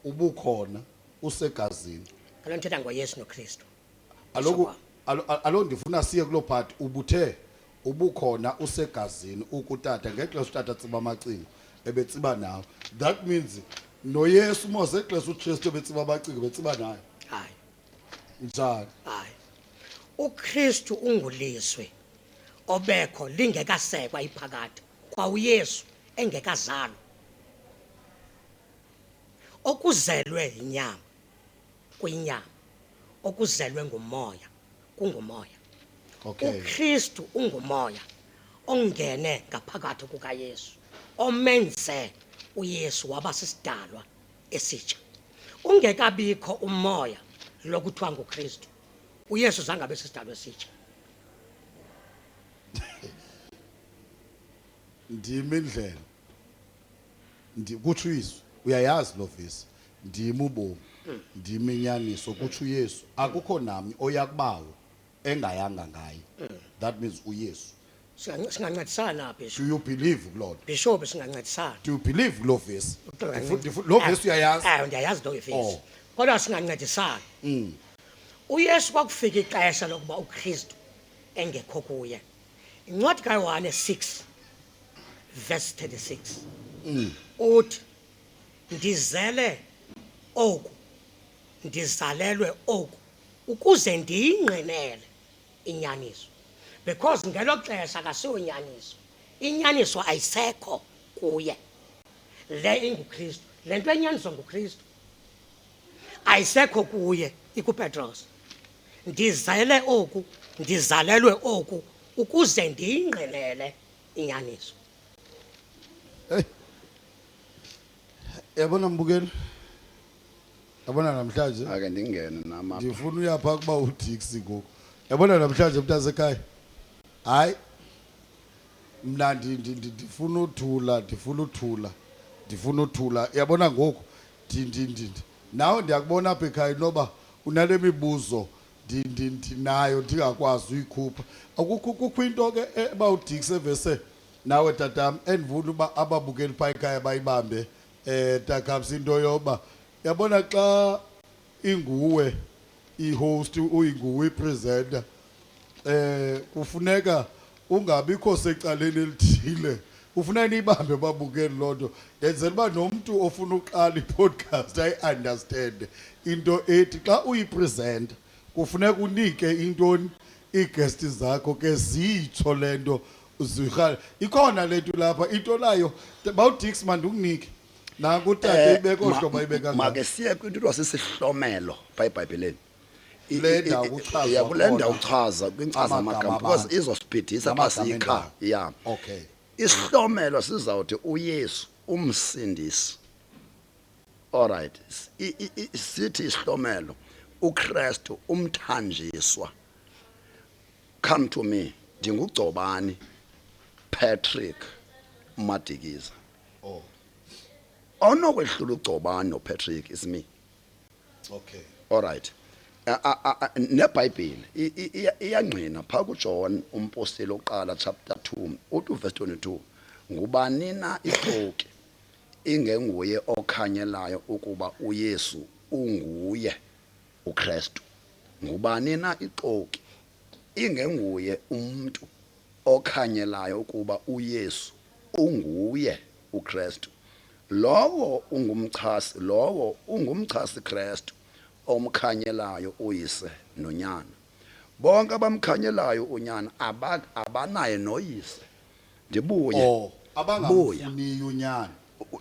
ubukhona usegazini. Ngalo nthetha ngoYesu noKristu. Alo ndifuna siye kulo part ubuthe ubukhona usegazini ukutata ngexesha utata tsiba amacingo ebetsiba nawo. That means noYesu mose xesha uKristu ebetsiba amacingo betsiba naye. Hayi. Njani? Hayi. uKristu ungulizwe obekho lingekasekwa iphakade kwa uYesu engekazalwa, okuzelwe inyama kwinyama, okuzelwe ngumoya kungumoya. Okay. uKristu ungumoya ongene ngaphakathi kukaYesu omenze uYesu waba sisidalwa esitsha. Ungekabikho umoya lokuthiwa nguKristu, uYesu zange abe sisidalwa esitsha. Ndimi indlela kutsho uYesu, uyayazi lo vesi, ndimi ubomi, ndimi inyaniso, kutsho uYesu, akukho nami oyakubawo engayanga ngaye. That means uYesu. Singancedisana Bishop. Do you believe Lord? Bishop singancedisana. Do you believe lo vesi? Lo vesi uyayazi? Ndiyayazi lo vesi. Oh. Kodwa singancedisana. uYesu kwakufika ixesha lokuba uKristu engekho kuye. Incwadi kaYohane 6 verse 36. Uthi ndizele oku, ndizalelwe oku ukuze ndiyingqinele inyaniso. Because ngelo xesha akasiyo inyaniso. Inyaniso ayisekho kuye. Le inguKristu. Le nto enyaniswa nguKristu ayisekho kuye ikuPetros. Ndizele oku, ndizalelwe oku ukuze ndiyingqinele inyaniso. Yabona mbukeli? Yabona namhlanje Ake ndingene nama ndifuna uyapha kuba udix ngoku. Yabona namhlanje mntasekhaya. Hayi. Mna ndifuna uthula. Yabona ngoku nawe ndiyakubona apha ekhaya noba unale mibuzo nayo ndingakwazi uyikhupha. Akukho into ke ebawudix evese nawe tatam endivuna uba ababukeli phaa ekhaya bayibambe takabs into yoba yabona xa inguwe i-host uyinguwe ipresenter kufuneka ungabikho secaleni elithile ufuna niyibambe babukeli lonto yenzela uba nomuntu ofuna uqala i-podcast ayi-understand into ethi xa uyipresent kufuneka unike intoni iiguest zakho ke zitsho lento uzirhala ikhona lethu lapha into layo bawudix manje ukunike nanku utata ibeka ohlobo ibeka make siye kwinto wasisihlomelo eBhayibhelini Le ndawo kuchazwa ya kule ndawo khona uchaza kwinkcaza amagama amagama because izosipidisa xa siyikha ya okay isihlomelo sizawuthi uYesu umsindisi alright sithi isihlomelo uKristu umthanjiswa come to me ndingugcobani Patrick Madikiza oh onokwehlula ugcobani noPatrick is me okay alright neBhayibheli iyangqina pha kuJohn umpostoli oqala chapter 2 uthi verse 22 ngubani na ixoki ingenguye okhanyelayo ukuba uYesu unguye uKristu ngubani na ixoki ingenguye umuntu okhanyelayo ukuba uYesu unguye uKristu lowo ungumchasi Kristu omkhanyelayo uyise nonyana bonke abamkhanyelayo unyana abanaye noyise ndibuye abangamfuni unyana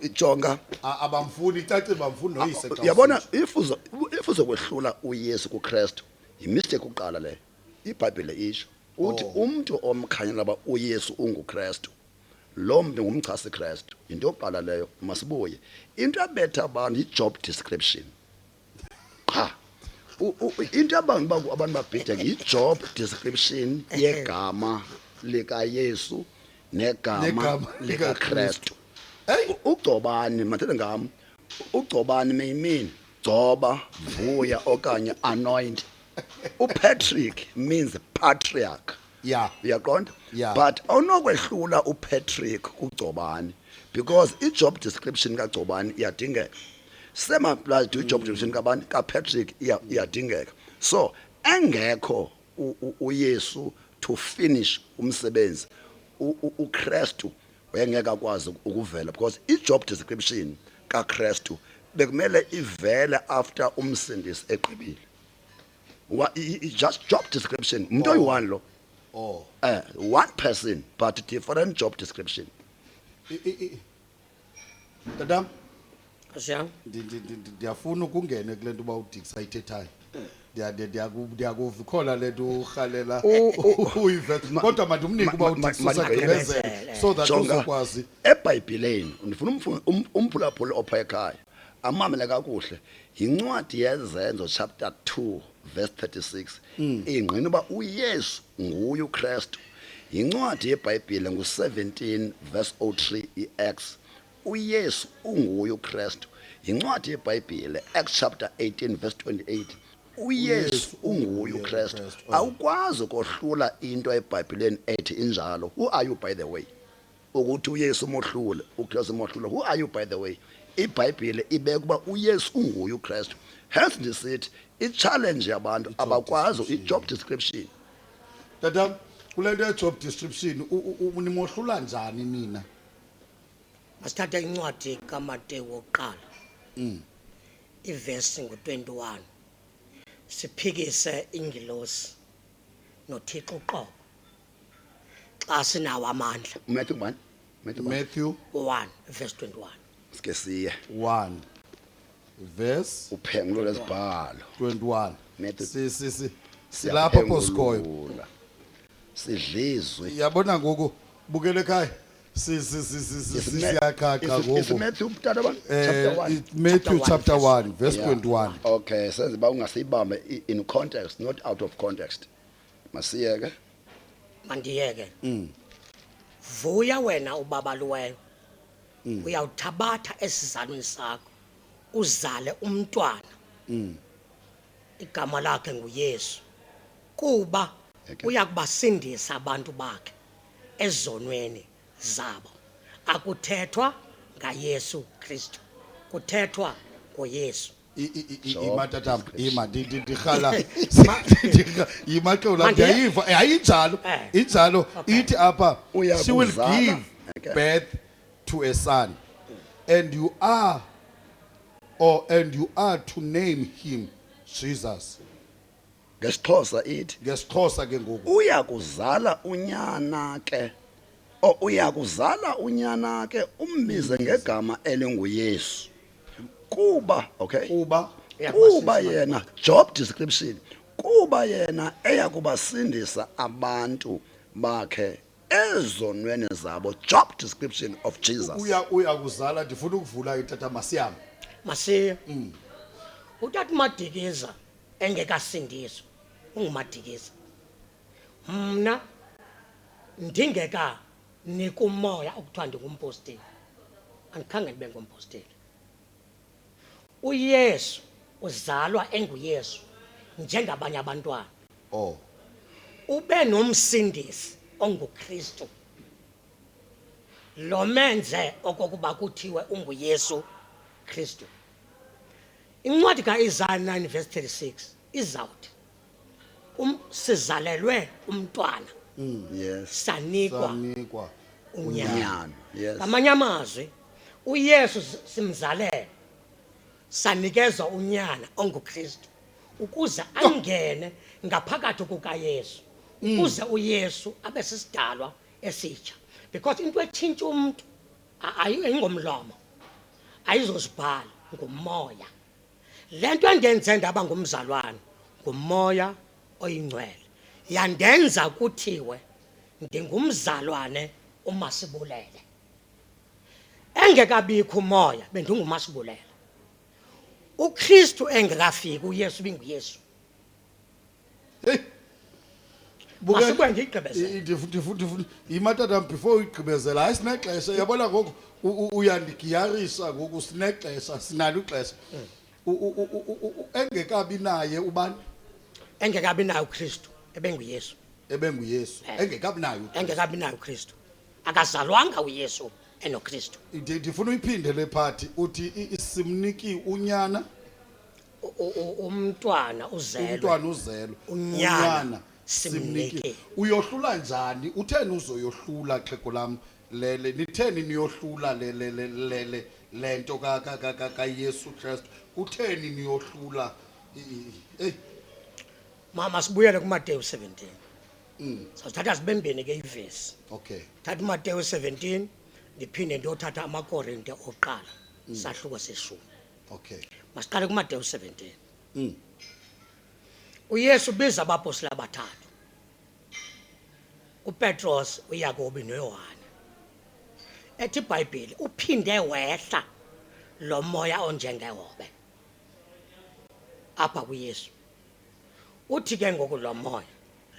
ijonga abamfuni icacile bamfuni noyise xa uyabona ifuzo kwehlula uYesu kuKristu yimistake uqala le iBhayibheli isho uthi umuntu omkhanyela ba uYesu unguKristu lo muntu ngumchasi Kristu into yokuqala leyo masibuye into abetha abantu ijob description into abantu babhida ijob description yegama lika Yesu negama lika Kristu ugcobani mathele ngami ugcobani mean gcoba vuya okanye anoint uPatrick means patriarch yeah uyaqonda yeah. But awunokwehlula uPatrick kugcobani because ijob description kaGcobani iyadingeka same applies to job description kabani kaPatrick iyadingeka so engekho uYesu to finish umsebenzi uKristu wayengeka kwazi ukuvela because ijob description kaKristu bekumele ivele after umsindisi eqibile just job description umuntu oyi-one lo one person but different job description Tadam Asiyang ndiyafuna ukungena kule nto uba udix ayithethayo ndiyakuvikhona le nto urhalela uyivethe kodwa mandimnike uba udix usagqibezela so that uzokwazi eBhayibhelini ndifuna umphulaphula opha ekhaya amamele kakuhle yincwadi yezenzo chapter 2 verse 36 ingqina uba uYesu nguye uKristu yincwadi yeBhayibheli ngu17 verse 03 iActs uYesu unguye uKristu yincwadi yeBhayibheli Acts chapter 18 verse 28 uYesu unguye uKristu awukwazi ukuhlula into eBhayibhelini ethi injalo who are you by the way ukuthi uYesu mohlule uKristu mohlule who are you by the way iBhayibheli ibeka uba uYesu unguye uKristu hence ndisithi i-challenge yabantu abakwazi i-job description Tadam kule nto ye-job description unimohlula njani nina masithatha incwadi kaMateyu wokuqala ivesi ngu21 siphikise ingilosi noThixo uqobo xa sinawo amandla Matthew 1 verse 21 sike siye 1 verse uphengulo lesibhalo 21 Matthew silapha poskoyo sidlizwe yabona ngoku bukele ekhaya siyakhaqa ngoku Matthew chapter 1 Matthew chapter 1 verse 21 okay senze ba ungasiyibambe in context not out of context masiyeke mandiyeke vuya wena ubabaluweyo uyawuthabatha esizalweni sakho uzale umntwana igama lakhe nguYesu kuba uyakubasindisa abantu bakhe ezonweni zabo akuthethwa ngaYesu Kristu kuthethwa ngoYesu imatata ndihala imaxola ndiyayiva ayinjalo injalo ithi apha she will give Okay. birth to a son, and you are to name him Jesus. ngesixhosa ithi Ngesixhosa ke ngoku uya kuzala unyana ke umbize ngegama elinguYesu kuba kuba kuba yena job description kuba yena eyakubasindisa abantu bakhe ezonweni zabo. Job description of Jesus. uya kuzala. Ndifuna ukuvula itata masiyami. Masiya. Utata uMadikiza engekasindiswa unguMadikiza. Mna ndingeka nikumoya okuthiwa ndingumposteli. Andikhange ndibe ngumposteli. uYesu uzalwa enguYesu njengabanye abantwana. Oh, Ube nomsindisi onguKristu. Lo menze okokuba kuthiwe unguYesu Kristu. Incwadi kaIsaiah 9 verse 36 izawuthi sizalelwe umntwana Yes. sanikwa sanikwa unyana. Unyana. Yes. Ngamanye amazwi uYesu simzalele sanikezwa unyana onguKristu ukuze angene ngaphakathi kukaYesu, ukuze uYesu abe sisidalwa esitsha. Because into ethinta umuntu ayingomlomo, ayizozibhala, ngumoya. Lento endenze ndaba ngumzalwane ngumoya oyingcwele. Yandenza kuthiwe ndingumzalwane uMasibulele. Engekabikho umoya bendinguMasibulele. uKristu engekafiki uYesu binguYesu. Hey, Masibwe ngigqibezele. ndifuna imatata before uyigqibezela. Hayi sinexesha, yabona ngoku uyandigiyarisa ngoku, sinexesha, sinalo ixesha. Engekabi naye ubani? Engekabi nayo uKristu ebenguYesu. EbenguYesu. Engekabi nayo. Engekabi nayo uKristu. Akazalwanga uYesu enoKristu. Ndifuna uyiphinde le party. Uthi simniki unyana, Umntwana uzelwe. umntwana uzelwe, Unyana simnike. Uyohlula njani? Utheni uzoyohlula xhego lam lele? Nitheni niyohlula lento kaYesu Kristu? Utheni niyohlula? Hey, Mama sibuyele kuMateyu 17. Sawuthatha sibembene ke ivesi. okay. Thatha uMateyu 17 ndiphinde ndiyothatha amaKorinte oqala sahluko seshumi. Okay. Masiqale kuMateyu 17. uYesu biza abapostoli abathathu. uPetros, uYakobi noYohane. Ethi iBhayibhile uphinde wehla lo moya onjengehobe apha kuYesu. Uthi ke ngoku lo moya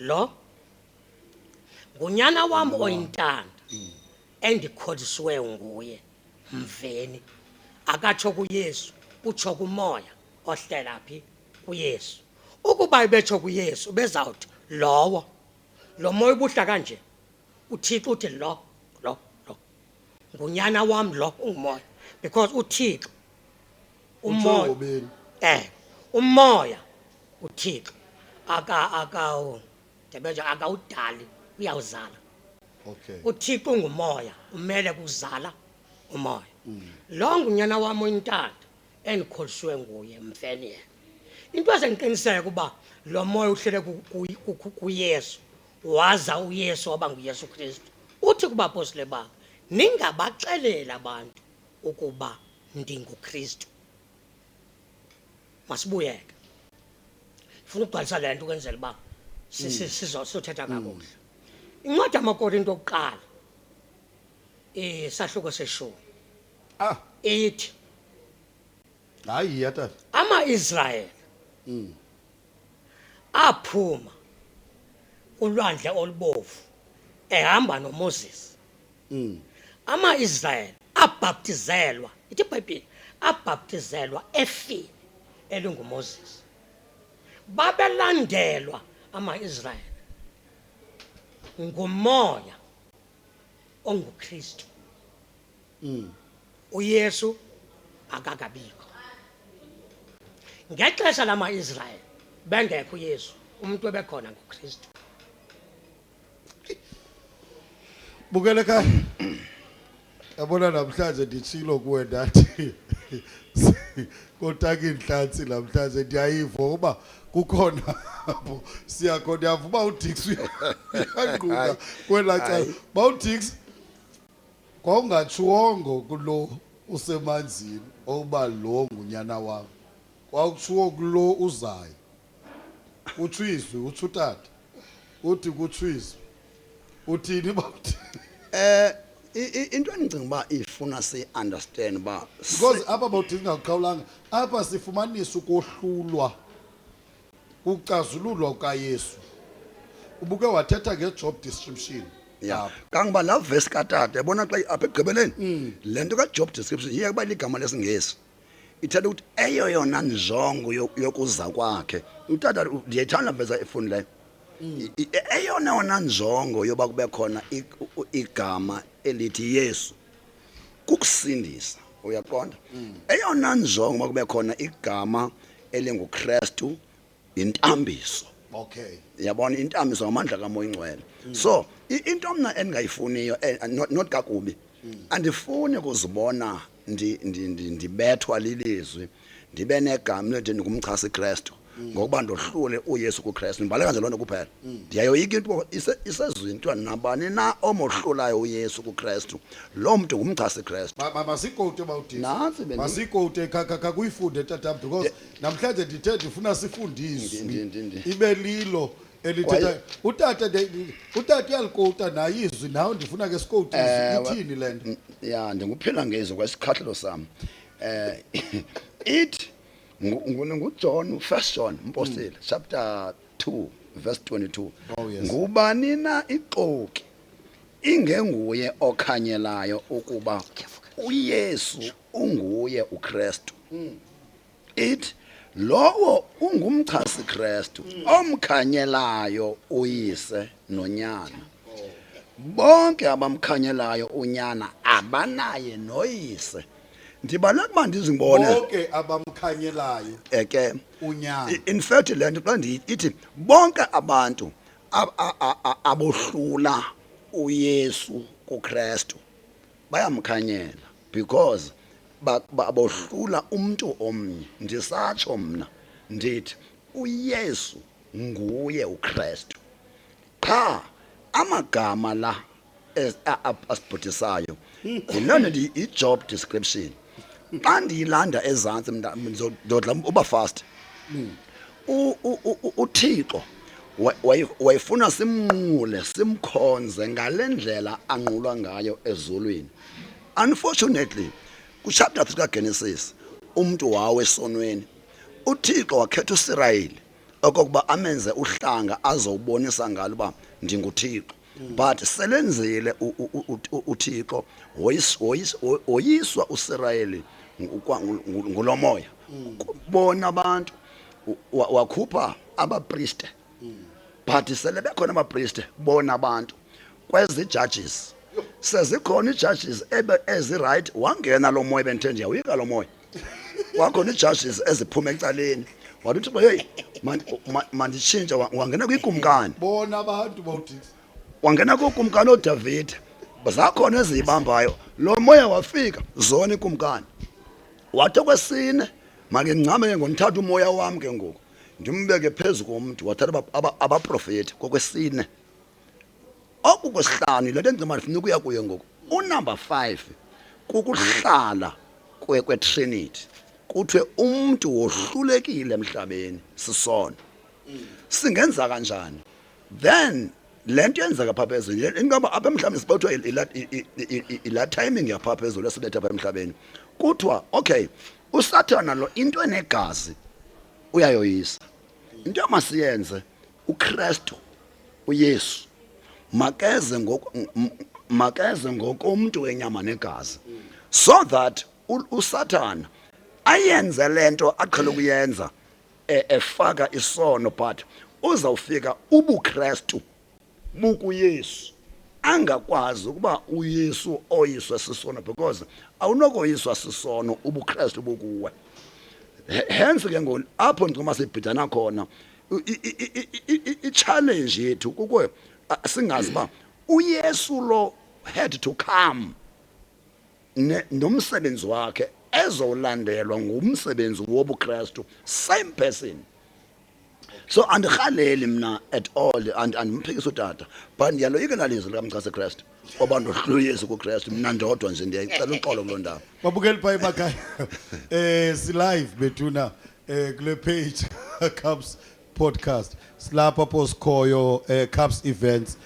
lo ngunyana wam oyintanda endikholisiweyo nguye, mveni. Akatsho kuYesu, utsho kumoya ohlela phi kuYesu. Ukuba ibetsho kuYesu bezawuthi lo moya ubuhla kanje. uThixo uthi lo ngunyana wam lo ungumoya, because uThixo umoya Ubeni. umoya uThixo akawudali uyawuzala. Okay. uThixo ungumoya, umele kuzala umoya. Lo ngunyana wami oyintanda endikholisiwe nguye, mfeni yena. Into ezengiqiniseka ukuba lo moya uhlele kuYesu, waza uYesu waba nguYesu Kristu. Uthi kubapostoli bakhe, ningabaxelela abantu ukuba ndinguKristu. Masibuyeke. Ufuna ukugcwalisa le nto ukwenzela uba sizothetha kakuhle. Incwadi yamaKorinto okuqala sahluko seshumi ithi Hayi yatata. ama-Israyeli aphuma ulwandle olubovu ehamba noMoses. Ama-Israyeli abhaptizelwa, ithi iBhayibhile, abhaptizelwa efini elinguMoses. Babelandelwa ama-Israyeli ngumoya onguKristu. uYesu akakabikho. Ngexesha lama-Israyeli bengekho uYesu, umuntu ebekhona nguKristu. Bukele ekhaya. yabona namhlanje nditshilo kuwe ndathi kotaka inhlansi namhlanje ndiyayiva ukuba kukhona apho siyakhona ndiyavuma uDix uyanquka kwelacala bawuDix kwawungatshuwongo kulo usemanzini oba lo ngunyana wami kwakutshuwo kulo uzayo utshizwe utshutata uthi kutshizwe uthini bawuthi into endicinga uba ifuna si-understand uba because apha bawuthi singakuqhawulanga apha sifumanisa ukohlulwa ukucazululwa kukaYesu ubuke wathetha ngejob description ya kangoba laa vesi katata yabona xa apha ekugqibeleni le nto ka-job description yiye kuba ligama lesingesi ithetha ukuthi eyoyona njongo yokuza kwakhe utata ndiyayithanda veza ifuni leyo eyona njongo yoba kube khona igama elithi Yesu kukusindisa uyaqonda eyona njongo yoba kube khona igama elinguKristu intambiso okay yabona intambiso ngamandla kaMoya Ingcwele so into mna endingayifuniyo not kakubi andifuni ukuzibona ndibethwa lilizwi ndibe negama lethi ndingumchasi Kristu ngokuba ndohlule uYesu kuKristu ndibaleka nje lonto kuphela ndiyayoyika into isezinto nabani na omohlulayo uYesu kuKristu lo muntu ngumchasi Kristu masikote bawuthi nansi masikote kakuyifunde tata because namhlanje ndifuna sifundiswe ibe lilo elithetha utata uyalikota naye izwi nawe ndifuna ke sikoti ithini lento ya ndinguphila ngezwi kwesikhahlelo sami it nguJohn 1 John Mpostile chapter 2 verse 22 ngubani na ixoki ingenguye okhanyelayo ukuba uYesu unguye uKristu it lowo ungumchasi Kristu omkhanyelayo uyise nonyana bonke abamkhanyelayo unyana abanaye noyise ndibala kuba ndizibone bonke abamkhanyelayo ke unyana in fact le nto xa ndithi bonke abantu abohlula uYesu kuKristu bayamkhanyela because babohlula umuntu omnye ndisatsho mna ndithi uYesu nguye uKristu qha amagama la asibhutisayo yilona i-job description xa ndiyilanda ezantsi ndodla uba fast uThixo wayefuna simnqule simkhonze ngale ndlela anqulwa ngayo ezulwini unfortunately kuchapter 3 kaGenesis umuntu wawe esonweni uThixo wakhetha uIsrayeli okokuba amenze uhlanga azowubonisa ngalo uba ndinguThixo but selenzile uThixo woyiswa uIsrayeli ngulomoya bona abantu wakhupha abapriste but sele bekhona abapriste bona abantu kwezi judges sezikhona ijudges eziright wangena lo moya benthe nje uyika lo moya wakhona ijudges eziphuma ecaleni wathi uThixo hey manditshintsha wangena kwikumkani bona abantu bawuthi wangena kukumkani oDavid zakhona ezibambayo lo moya wafika zona ikumkani wathi kwesine make ngicame ngonithatha umoya wami ke ngoku ndimbeke phezulu komuntu wathatha abaprofeti kokwesine okukwesihlanu le nto endicima ndifuna ukuya kuyo ngoku unumber 5 kukuhlala kwe-Trinity kuthiwe umuntu wohlulekile emhlabeni sisona singenza kanjani then le nto yenzeka pha phezulu ingaba apha emhlabeni sibethwa ila timing yapha phezulu esiletha apha emhlabeni kuthiwa okay uSathana lo into enegazi uyayoyisa into amasiyenze uKristu uYesu makeze ngokomuntu wenyama negazi so that uSathana ayenze lento aqhela ukuyenza efaka isono but uzawufika ubuKristu bukuYesu angakwazi ukuba uYesu oyiswa sisono because awunokoyiswa sisono ubuKristu bokuwe hence ke ngoku apho ndicuma sibhidana khona i-challenge yethu kukwe singazi ba uYesu lo had to come nomsebenzi wakhe ezolandelwa ngumsebenzi wobuKristu, same person. So andirhaleli mna at all andimphikisa utata, but ndiyaloyika nalizwi likamchase Kristu oba ndohlula uYesu kuKristu. Mna ndodwa nje ndiyayicela uxolo kuloo ndawo. Babukeli phaa emakhaya si live bethuna kule page Cups podcast silapha posikhoyo Cups events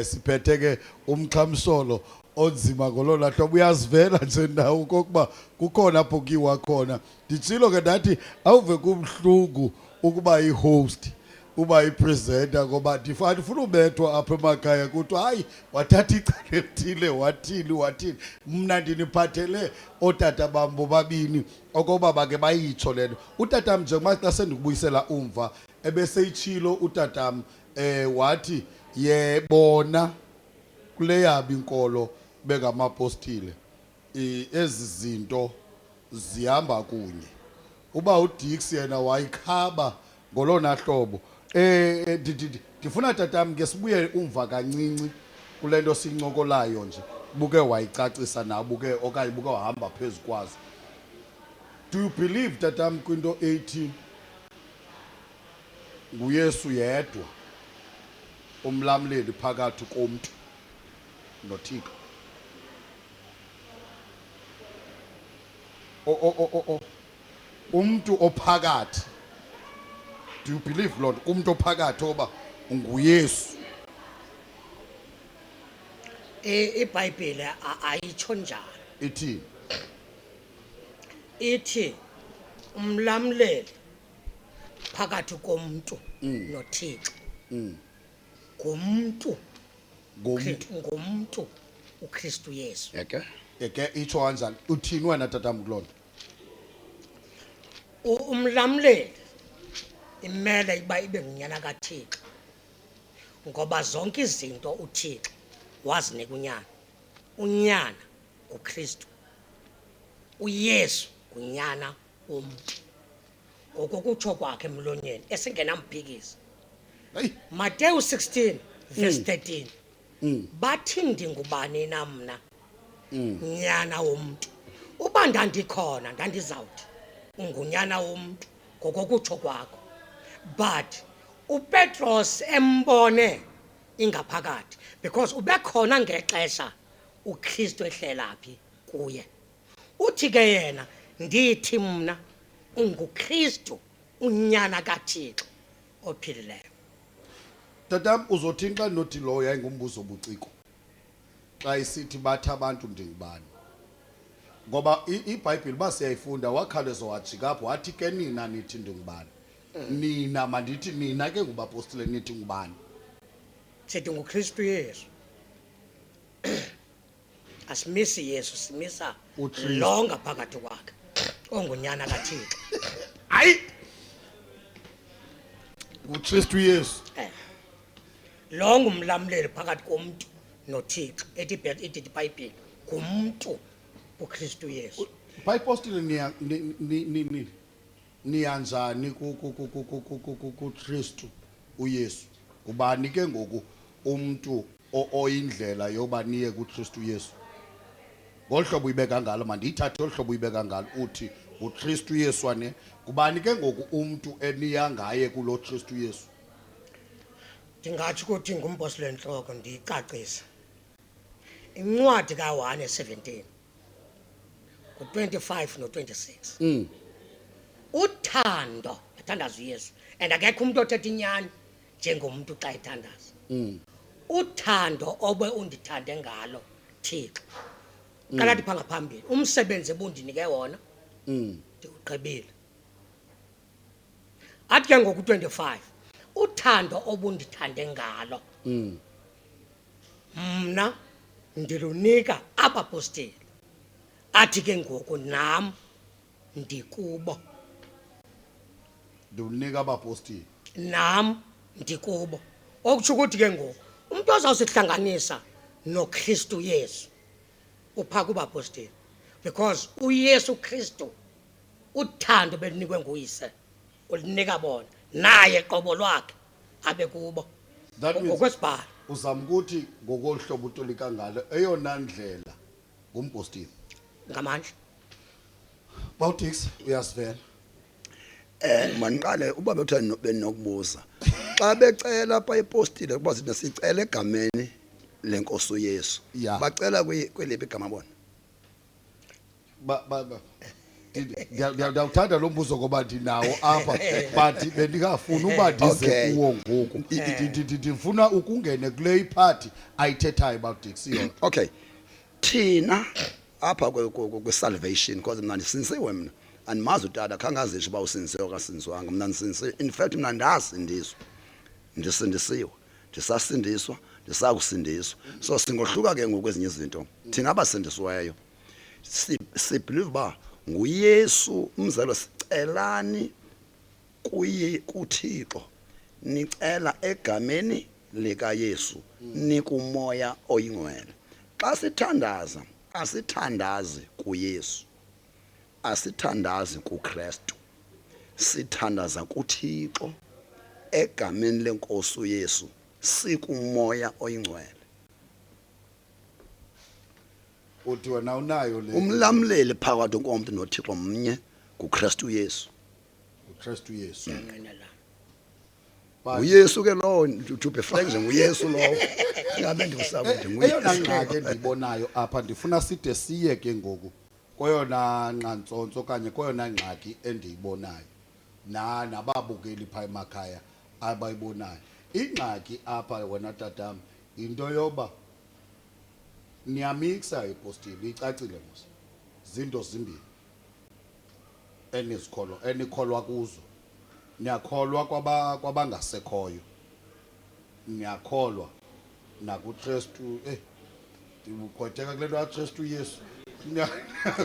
siphethe ke umxhamsolo onzima ngolona hlobo. Uyazivela nje nawo kokuba kukhona apho kiwa khona. Nditshilo ke ndathi awuve kubhlungu ukuba i-host uba i-presenter ngoba ndifuna ubethwa apha emakhaya kuthi hayi wathatha icala elithile wathini. Mna ndiniphathele ootata bam bobabini okoba bake bayitsho le nto. Utatam njengoba xa sendikubuyisela umva ebeseyitshilo utatam wathi yebona kule yabo inkolo bengamapostile ezi zinto zihamba kunye. Uba uDix yena wayikhaba ngolona hlobo. Ndifuna tatam ke sibuye umva kancinci kule nto sincokolayo nje. Buke wayicacisa nabuke okanye buke wahamba phezu kwazo. Do you believe tatam kwinto ethi nguYesu yedwa umlamleli phakathi komuntu noThixo? Umuntu ophakathi, do you believe Lord umuntu ophakathi oba nguYesu? iBhayibheli ayitsho njalo. Ithi Ithi umlamleli phakathi komuntu noThixo ngumntu uKristu Yesu. Yeke itsho kanjani? Uthini wena tatam kulona? Umlamleli imele iba ibe ngunyana kaThixo ngoba zonke izinto uThixo wazinika unyana. Unyana nguKristu, uYesu ngunyana womuntu. Ngoko kutsho kwakhe emlonyeni esingenamphikisi. Hey, Mateyu 16 verse 13. Bathi ndingubani na mna nyana womuntu? Uba ndandikhona ndandizawuthi ungunyana womuntu ngoko kutsho kwakho. But uPetros embone ingaphakathi because ubekhona ngexesha uKristu ehlelaphi kuye. Uthi ke yena ndithi mna unguKristu unyana kaThixo ophilileyo. tatam uzothini xa nothi lo yayingumbuzo obuciko xa isithi bathi abantu ndingubani? Ngoba iBhayibheli basiyayifunda wakhawuleza wajika apho wathi ke nina nithi ndingubani? Nina mandithi nina ke ngubapostile nithi ngubani? Sithi nguKristu Yesu. Asimisi Yesu, simisa uKristu. lo ngaphakathi kwakhe ongunyana kaThixo. Hayi, uKristu Yesu. Lo ngumlamleli phakathi komuntu noThixo. Ethi iBhayibheli ngumuntu uKristu Yesu. Bayipostile niyanjani kuKristu uYesu? Ubani ke ngoku umuntu oyindlela yoba niye kuKristu Yesu? Ngolhlobo uyibeka ngalo mandiyithathe olhlobo uyibeka ngalo uthi uKristu Yesu wane. Kubani ke ngoku umuntu eniya ngaye kulo Kristu Yesu? Ndingathi ukuthi ngumbhosile entloko ndiyicacisa. Incwadi ka1 17 ku25 no26. Uthando ethandaza uYesu and akekho umuntu othetha inyani njengomuntu xa ethandaza. Uthando obe undithande ngalo Thixo. Qala ndiphanga ngaphambili umsebenzi ebundinike wona ndiwugqibile. Athi ke ngoku 25 uthando obundithande ngalo mna ndilunika abaposteli. Athi ke ngoku nam ndikubo. Ndilunika abaposteli. Nam ndikubo. Okutsho ukuthi ke ngoku umuntu ozawusihlanganisa noKristu Yesu upha kubaposteli because uYesu Kristu uthando belinikwe nguyise ulinika bona naye qobo lwakhe abe kubo. That means ngokwesibhalo uzama ukuthi ngokolhlobo utolika ngalo eyona ndlela ngumpostile. ngamandla. Bawutix uyasivela. Maniqale uba bethanda benokubuza. Xa becela apha epostile kuba sina sicela egameni lenkosi uYesu. Yeah. Bacela kwelipi igama bona. Ngiyawuthanda lo mbuzo ngoba ndinawo apha but bendingafuni uba ndize Okay. kuwo ngoku. Ndifuna ukungene kule iphathi ayithethayo about Dixie. Okay. Thina apha kwe salvation because mina ndisinisiwe mina. Andimazi utata khangazisho ba usinisiwe kasinisiwanga mina ndisinisiwe. In fact mina ndasindiswa. Ndisindisiwe. Ndisasindiswa, ndisakusindiswa. So singohluka ke ngokwezinye izinto. Thina abasindisiweyo si believe ba nguYesu umzalo sicelani kuThixo nicela egameni lika Yesu nikumoya oyingcwele. Xa sithandaza asithandazi kuYesu, asithandazi kuKristu, sithandaza kuThixo egameni lenkosi uYesu sikumoya oyingcwele. Uthi wena unayo le Umlamleli phakathi komuntu noThixo mnye kuKristu uYesu. uKristu Yesu. Nqinela. uYesu ke lo to be frank nje nguYesu lo. Ngabe ndikusakuthi Eyona nguYesu. ngxaki endiyibonayo apha ndifuna side siye ke ngoku koyona nqantsonso okanye koyona ngxaki endiyibonayo nababukeli pha emakhaya abayibonayo. Ingxaki apha wena tatam into yoba niyamixa ipostile icacile mos. Zinto zimbili enikholwa kuzo. Niyakholwa kwabangasekhoyo. Niyakholwa nakuKristu ndikhotheka kule nto kaKristu Yesu.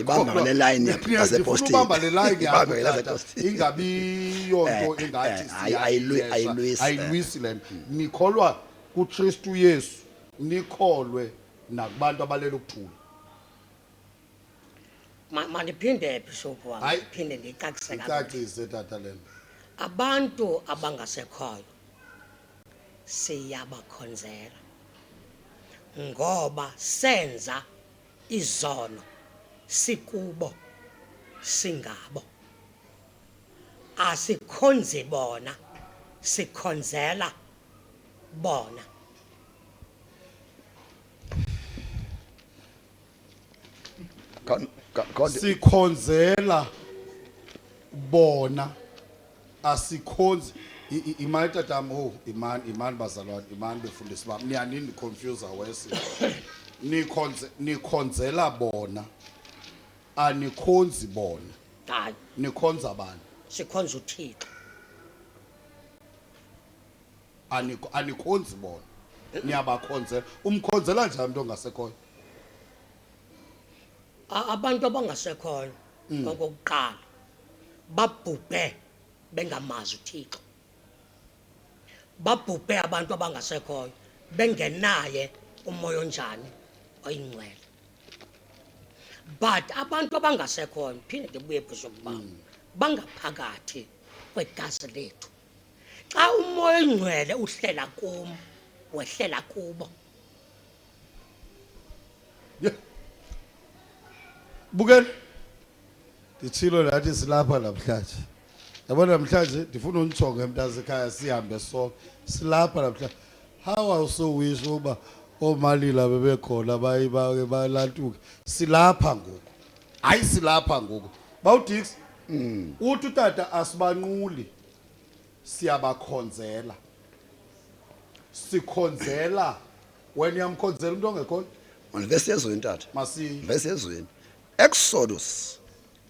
Ibamba le line yasepostini. Ibamba le line Ibamba le line yakho. yasepostini. Ingabi yonto engathi ayilwisi. ayilwisi le nto. Nikholwa kuKristu Yesu. Nikholwe nakubantu abalela ukuthula. Mandiphinde bishop wami, Hayi. ndiphinde ndicacise kakhulu. Icacise tata le nto. Abantu abangasekhoyo siyabakhonzela ngoba senza izono sikubo singabo. Asikhonzi bona, sikhonzela bona. Sikhonzela bona asikhonzi imani tatam imani bazalwane imani befundisi bami niyanini confuse awesi nikhonzela bona anikhonzi bona Hayi, nikhonza abantu sikhonza uThixo. anikhonzi bona niyabakhonzela umkhonzela njani umuntu ongasekhoyo. Abantu abangasekhoyo okokuqala babhubhe bengamazi uThixo. Babhubhe abantu abangasekhoyo bengenaye umoya onjani oyingcwele. But abantu abangasekhoyo phinde ndibuye phezu bami bangaphakathi kwegazi lethu. Xa umoya oyingcwele uhlela kum, wehlela kubo. Bukeni ndithilo nathi silapha namhlanje. Yabona namhlanje ndifuna unitsonge mntazi ekhaya sihambe sonke. Silapha namhlanje. How I so wish uba omalila bebekhona balantuke. Silapha ngoku. Hayi silapha ngoku. Bawudix. Uthi utata asibanquli. Siyabakhonzela. Sikhonzela wena uyamkhonzela umuntu ongekho. Verse yezweni tata. Masi Verse yezweni. Exodus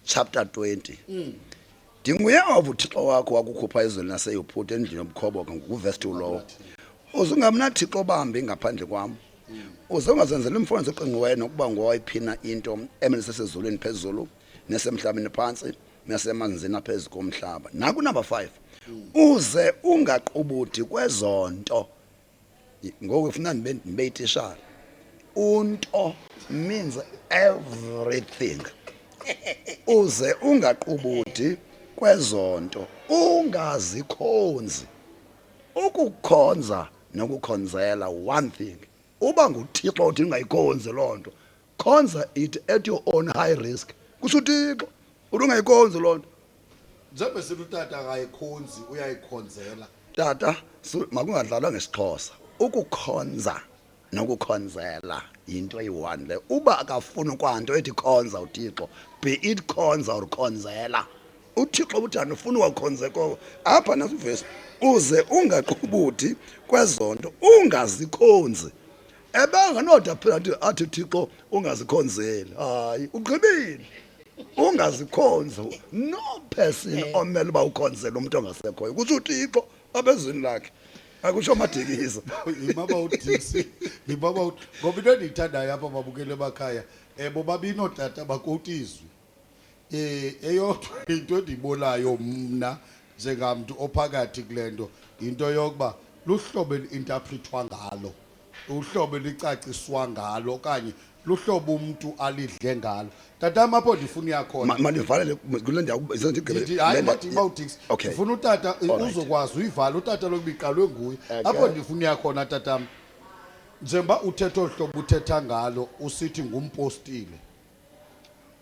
chapter 20. Ndinguye uThixo wakho wakukhupha ezweni laseYiphuthe endlini yobukhoboka ngokuverse 2 lowo. Uzungamna Thixo bambi ngaphandle kwami. Uzongazenzela imfonyo eqingiweyo nokuba ngowayiphina into emelisesezulwini phezulu nesemhlabeni phansi nasemanzini aphezulu komhlaba. Naku number 5. Uze ungaqubuthi kwezonto. Ngoku ufuna ndibe yitishara. Unto means everything. Uze ungaqubuthi kwezonto, ungazikhonzi. Ukukhonza nokukhonzela one thing. Uba nguThixo uthi ungayikhonzi lonto, khonza it at your own high risk kusho uThixo ungayikhonzi lonto njengoba silutata akayikhonzi uyayikhonzela tata makungadlalwa ngesixhosa ukukhonza nokukhonzela into eyi-one le uba akafuni kwanto ethi khonza uThixo be it khonza or khonzela uThixo uthi andifuni wakhonzeko apha nasivesi uze ungaqhubuthi kwezonto ungazikhonzi ebengenoda phela athi uThixo ungazikhonzeli hayi ugqibile ungazikhonzi no person omele uba ukhonzela umuntu ongasekhoyo kusho uThixo abezweni lakhe akusho amadikisa yibaba uDixie yibaba ngoba into endiyithandayo apha babukele emakhaya bobabini ootata bakotizwe eyodwa into endiyibolayo mna njengamntu ophakathi kule nto into yokuba luhlobo eli-interpretwa ngalo uhlobo elicaciswa ngalo okanye luhlobo umuntu alidle ngalo tatama apho ndifuna uyakhona manivalele kule ndawo hayi bathi bawudix ndifuna utata uzokwazi uyivala utata lokubiqalwe nguye apho ndifuna uyakhona tatam njengoba uthetha ohlobo uthetha ngalo usithi ngumpostile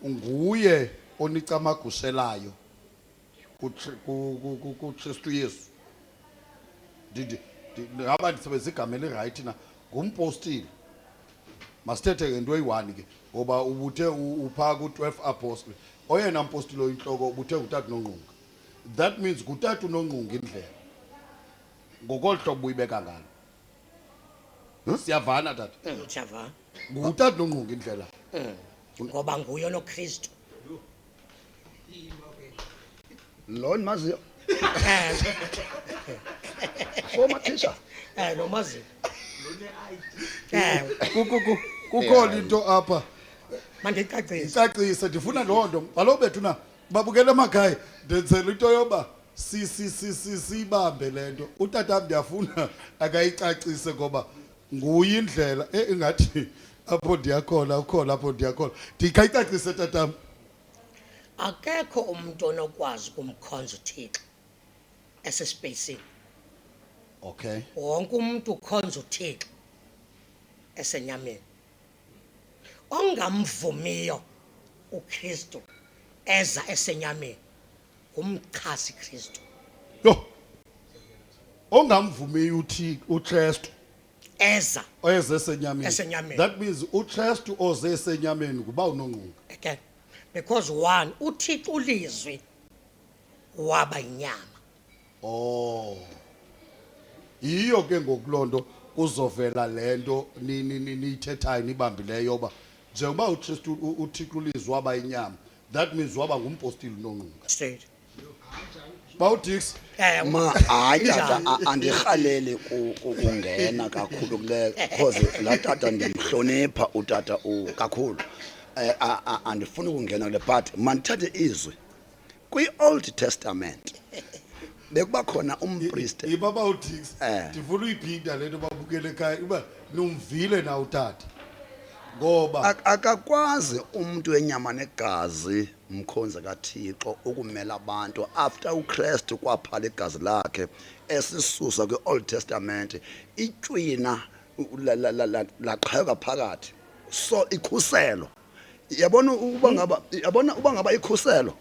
nguye onicamagushelayo kuKristu Yesu ngaba ndisebenzisa igama eli-right na ngumpostile masithethe ngento eyi-1 ke ngoba ubuthe uphaa ku-12 apostle oyena mpostile oyintloko ubuthe ngutata uNongqunga that means ngutata uNongqunga indlela ngokolu hlobo uyibeka ngalo siyavana tata siyavana ngutata uNongqunga indlela ngoba nguye noKristu lo nimaziyo former teacher nomaziyo kukhona into apha mandicacise icacise ndifuna loo nto kaloku bethu na babukele emakhaya ndenzela into yoba siyibambe le nto utatam ndiyafuna akayicacise ngoba nguye indlela ingathi apho ndiyakhona ukhona apho ndiyakhona ndikayicacise tatam akekho umuntu onokwazi ukumkhonza uThixo esespacini okay wonke umuntu ukhonza uThixo esenyameni ongamvumiyo uKristu eza esenyameni ngumchasi Kristu yo ongamvumiyo uKristu eza esenyameni that means uKristu oze esenyameni kuba uNongqunga again because one uThixo ulizwi waba inyama yiyo ke ngokulonto kuzovela lento niyithethayo nibambileyo yoba njengoba uKristu uThixo ulizwi waba inyama that means waba ngumpostile uNongqunga straight bawudix hayi tata andirhaleli ukungena kakhulu kule because la tata ndimhlonipha utata kakhulu andifuni ukungena kule but mandithathe izwi kwi-Old Testament bekuba khona umpriest ibaba uDix ndifuna uyiphinda lento babukele ekhaya uba nomvile na utata ngoba akakwazi umuntu wenyama negazi umkhonza kaThixo ukumela abantu after uKristu kwaphala igazi lakhe esisusa kwi-Old Testament itywina laqhayeka phakathi so ikhuselo yabona uba ngaba ikhuselo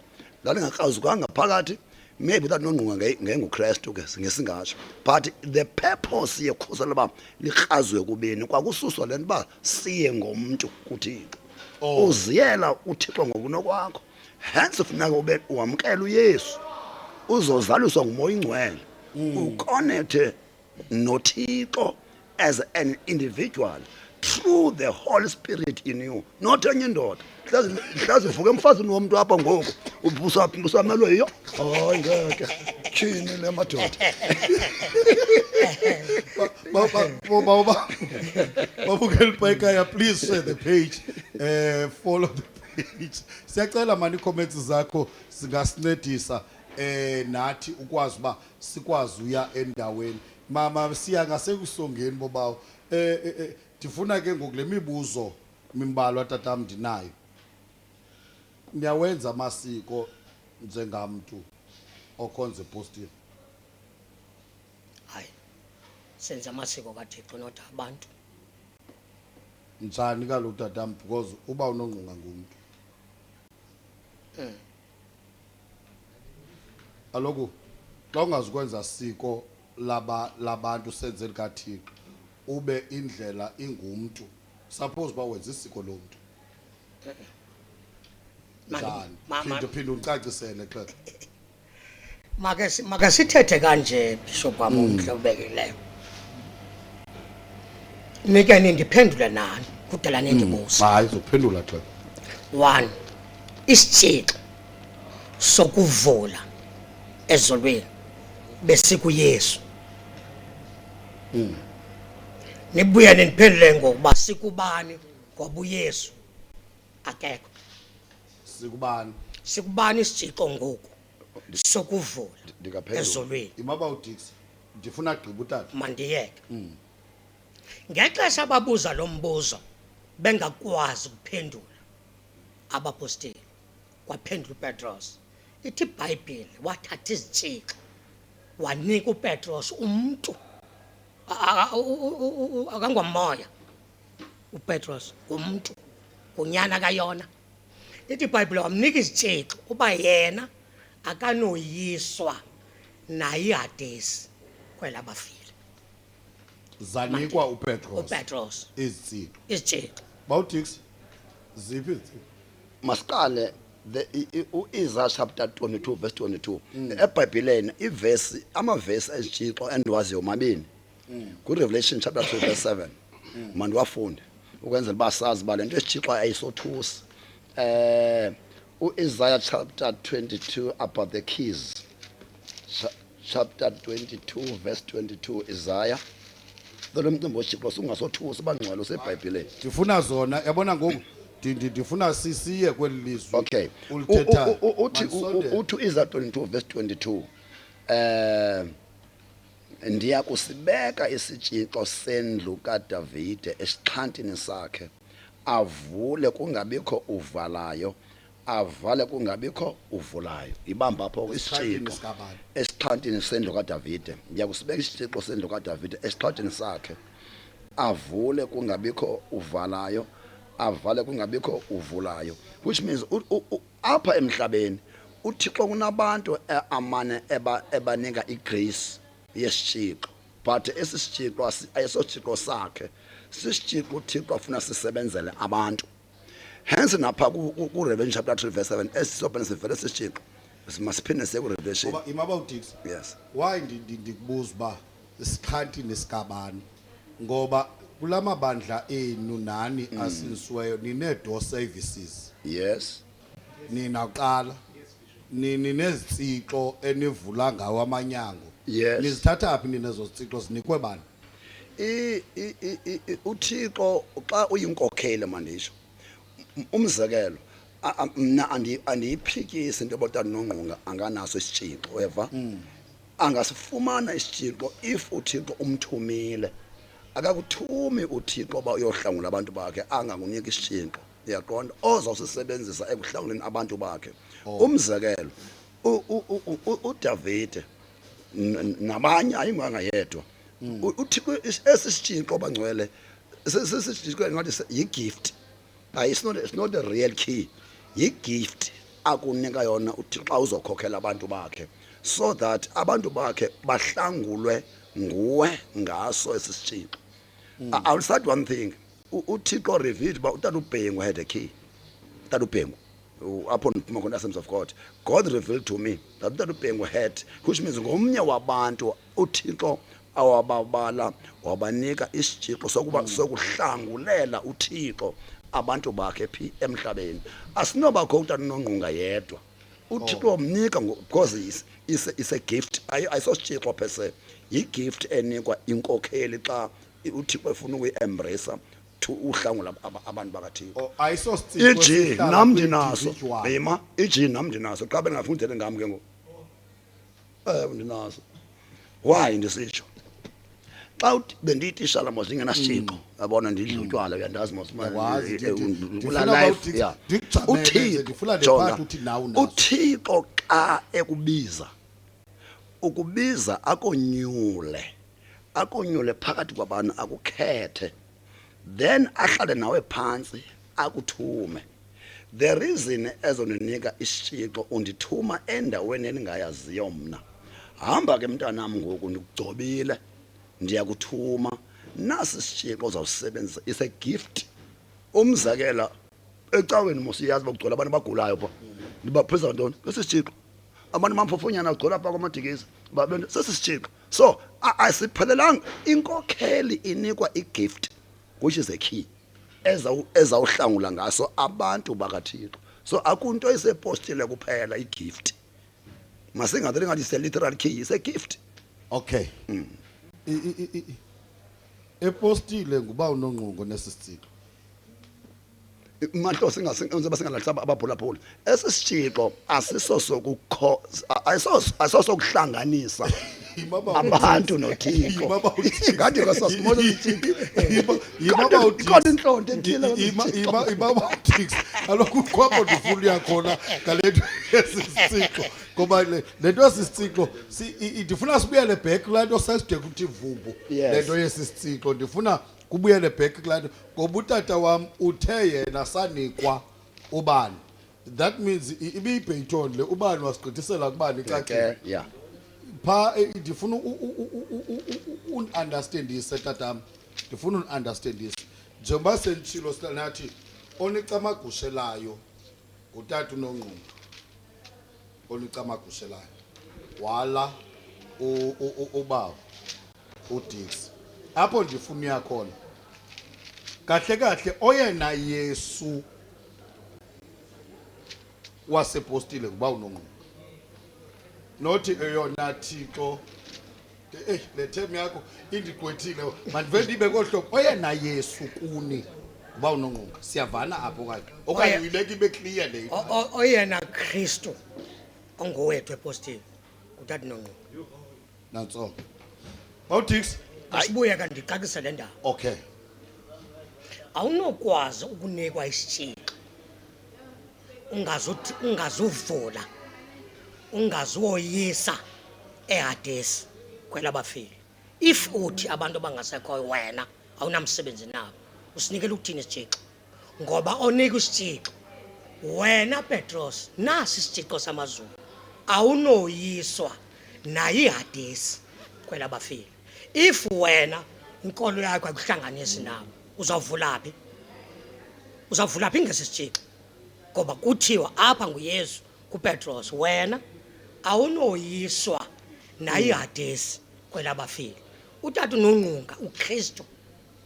lalingakrazukanga phakathi maybe that noNongqunga ngenguKristu ke ngesingatsho but the purpose yekhuselo ba likrazwe kubini kwakususwa lento ba siye ngomuntu kuThixo uziyela uThixo ngokunokwakho hence funeka ube wamkela uYesu uzozaliswa nguMoya Ingcwele uconnect noThixo as an individual through the Holy Spirit in you not enye indoda hlazi vuka emfazini womuntu apha ngoku ubusamelo yiyo hayi ngeke chini le madoda babukele ekhaya please share the page follow the page siyacela mani comments zakho singasincedisa nathi ukwazi uba sikwazi uya endaweni mama siya ngasekusongeni bobawo ndifuna ke ngokule mibuzo mimbalwa tatam ndinayo niyawenza amasiko njengamntu okhonza epostile hayi senza amasiko kaThixo not abantu njani kaloku tatam because uba unongqunga ngumuntu aloku xa ungazikwenza siko labantu senze likaThixo ube indlela ingumuntu suppose ba wenza isiko lomuntu njani phinde ucacisele xexe make sithethe kanje bishop wami umhle ubekileyo nike nindiphendule nani kudala nendibuza hayi uzophendula xexe 1 isithixo sokuvula ezolweni besikuYesu nibuye niphendule ngokuba sikubani ngoba uYesu akekho sikubani isithixo ngoku sokuvula ezolweni imaba uDix ndifuna gqiba utata mandiyeke ngexesha ababuza lo mbuzo bengakwazi ukuphendula abapostoli kwaphendula uPetros ithi iBhayibhile wathatha izithixo wanika uPetros umuntu akangomoya uPetros umuntu kunyana kayona ithi iBhayibhile wamnika izithixo uba yena akanoyiswa naye iHadesi kwelabafile zanikwa uPetros izithixo bawuDix ziphi masiqale Isaiah chapter 22 verse 22 eBhayibhelini ivesi amavesi ezithixo endiwaziyo mabini ku Revelation chapter 2 verse 7 manje wafunde ukwenzela basazi balento esithixo ayisothusi Isaiah chapter 22 about the keys chapter 22 verse 22 Isaiah lo mcimbi othixo ungasothusi bangcwele seBhayibhelini ndifuna zona yabona ngoku ndifuna sisiye kweli lizwi okay uthi Isaiah 22 verse 22 ndiya kusibeka isithixo sendlu kaDavide esixhantini sakhe avule kungabikho uvalayo avale kungabikho uvulayo ibamba apho isithixo esixhantini sendlu kaDavide ndiya kusibeka isithixo sendlu kaDavide esixhantini sakhe avule kungabikho uvalayo avale kungabikho uvulayo which means apha emhlabeni uThixo kunabantu amane ebanika igrace yesithixo but esisithixo ayisosithixo sakhe sisithixo uThixo afuna sisebenzele abantu hence napha ku Revelation chapter 3 verse 7 esisobhena sivele sisithixo masiphinde siye ku Revelation ngoba imaba uDix yes why ndikubuza ba isikhanti nesikabani ngoba kulamabandla enu nani asinsiweyo ninedoor services yes nina uqala nini nezitsixo enivula ngawo amanyango yes nizithatha phi nina ezo zitsixo zinikwe bani uThixo xa uyinkokheli mandisho umzekelo mina andiyiphikisi into yobutata nongqunga anganaso isithixo eva angasifumana isithixo if uThixo umthumile akakuthumi uThixo ba uyohlangula abantu bakhe angakunika isithixo uyaqonda ozawusisebenzisa ekuhlanguleni abantu bakhe umzekelo uDavide nabanye ayingwanga yedwa uThixo esisithixo bangcwele sisithixo ngathi yigift it's not a real key yigift akunika yona uThixo uzokhokhela abantu bakhe so that abantu bakhe bahlangulwe nguwe ngaso esisithixo I will start one thing uThixo revealed ba utata uBhengu had a key utata uBhengu upon the Assemblies of God revealed to me that utata uBhengu had which means ngomnye wabantu uThixo awababala wabanika isithixo sokuba sokuhlangulela uThixo abantu bakhe phi emhlabeni asinoba khona nongqunga yedwa uThixo wamnika because is a gift ayisosithixo per se yigift enikwa inkokheli xa uThixo efuna ukuyi-embrace to uhlangula abantu bakaThixo iji nami ndinaso bema iji nami ndinaso xa bengafuni uthethe ngami ke ngoku ndinaso why ndisitsho xa bendiyitishala mos ndingenasithixo yabona ndidla utywala uyandazi mos kula life ya uThixo xa ekubiza ukubiza akonyule phakathi kwabantu akukhethe then ahlale nawe phansi akuthume. The reason ezoninika isishixo undithuma endaweni eningayaziyo mna. Hamba ke mntanami ngoku ndikugcobile ndiyakuthuma nasi isishixo ozawusebenzisa is a gift. Umzekela ecaweni mosiyazi bakugcola abantu abagulayo pha. Ndibapheza ntoni? Lesisishixo. Abantu mamphofonyana ugcola pha kwamadikisa. Babende sesisishixo. So asiphelelanga inkokheli inikwa igift which is a key. Ezawuhlangula ngaso abantu bakaThixo. So akunto isepostile kuphela igift. Masingathi ngathi is a literal key, is a gift. Okay. Epostile nguba unongqongo nesisithixo. Manje singahlaba ababholapholi. Esisithixo asiso sokukho ayisosokuhlanganisa abantu noThixo. Ngathi kwasasimona uThixo. Yibaba uThixo inhlonto ethile. Yibaba uThixo. Alokhu kwapho ndifuna khona ngalethu esisithixo. Ngoba lento yesisithixo ndifuna sibuyele back lanto saside kuthi vumbu. Lento yesisithixo ndifuna kubuyele back lanto ngoba utata wami uthe yena sanikwa ubani. That means ibiyibhayton le ubani wasigqithisela kubani icacile. Yeah. Pa ndifuna understand this tatam ndifuna understand this njengoba sentshilo nathi onicamagushelayo utata unongqondo onicamagushelayo wala ubaba uDix apho ndifuna yakhona kahle kahle oyena Yesu wasepostile kuba unongqondo nothi eyona Thixo le theme yakho indigqwethile mandivele ndibe kohlobo oyena Yesu kuni kuba unongqonga siyavana apho okanye uyibeka ibe clear le oyena Kristu ongowethu epostile utata unongqonga nanso Bawtix asibuye kanti ndicacise le ndaba. Okay. Awunokwazi ukunikwa isithixo ungazuvula ungazoyisa eHadesi kwelabafili. If uthi abantu abangasekhoyo wena awunamsebenzi nabo usinikela ukuthini isithixo ngoba onika isithixo wena Petros nasi isithixo samazulu awunoyiswa nayi iHadesi kwelabafili. If wena inkolo yakho akuhlanganisi nabo uzawuvulaphi ngesithixo ngoba kuthiwa apha nguYesu kuPetros wena awunoyiswa nayi iHadesi kwelabafili. Utata unongqunga uKristu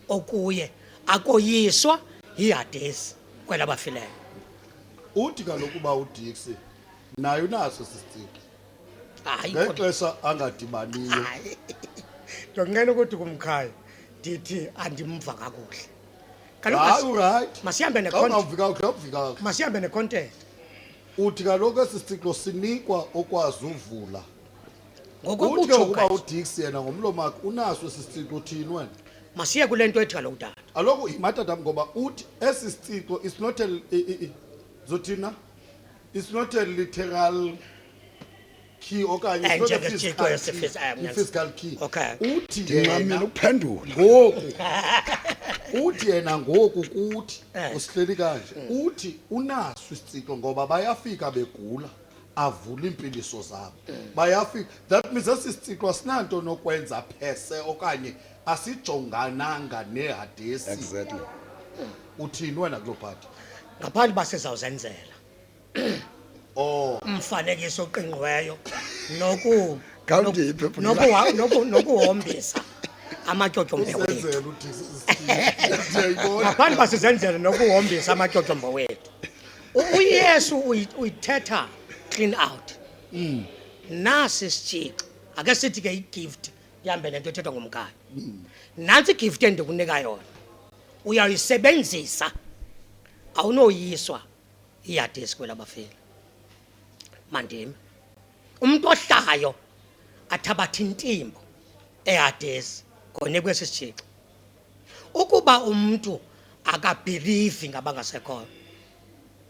okuye akoyiswa iHadesi kwelabafileyo. Uthi kaloku ba uDix naye unaso sisithixo. Hayi ngexesha angadibaniyo. Ndongena ukuthi kumkhaya ndithi andimva kakuhle. Kaloku right. Masihambe necontent. Masihambe necontent. Uthi kaloku esisithixo sinikwa okwazi uvula. Ngokukutsho ukuba uDix yena ngomlomo wakhe unaso sisithixo uthini wena? Masiye kulento ethi kaloku tata. Aloku imatata ngoba uthi esisithixo is not a zothina it's not a literal key okanye it's not a physical key. Okay. Uthi yena ukuphendula. Ngoku uthi yena ngoku kuthi usihleli kanje uthi unaso isithixo ngoba bayafika begula avula impiliso zabo bayafika. That means esisithixo sinanto nokwenza phese okanye asijongananga neHadesi. Exactly. Uthini wena kulo part? Ngaphandle basezawuzenzela. Umfanekiso oqingqiweyo nokuhombisa amatyotyombe wethu. Ngaphandle basezenzela nokuhombisa amatyotyombe wethu. uYesu uyithetha clean out. Nasi isithixo ake sithi ke igift ihambe lento ethethwa ngomkaya. Nansi igift endikunika yona uyayisebenzisa awunoyiswa iHadesi kwelabafili. Mandimi umuntu ohlayo athabatha intimbo eHadesi ngone kwesithixo. Ukuba umuntu akabelieve ngabangasekhoyo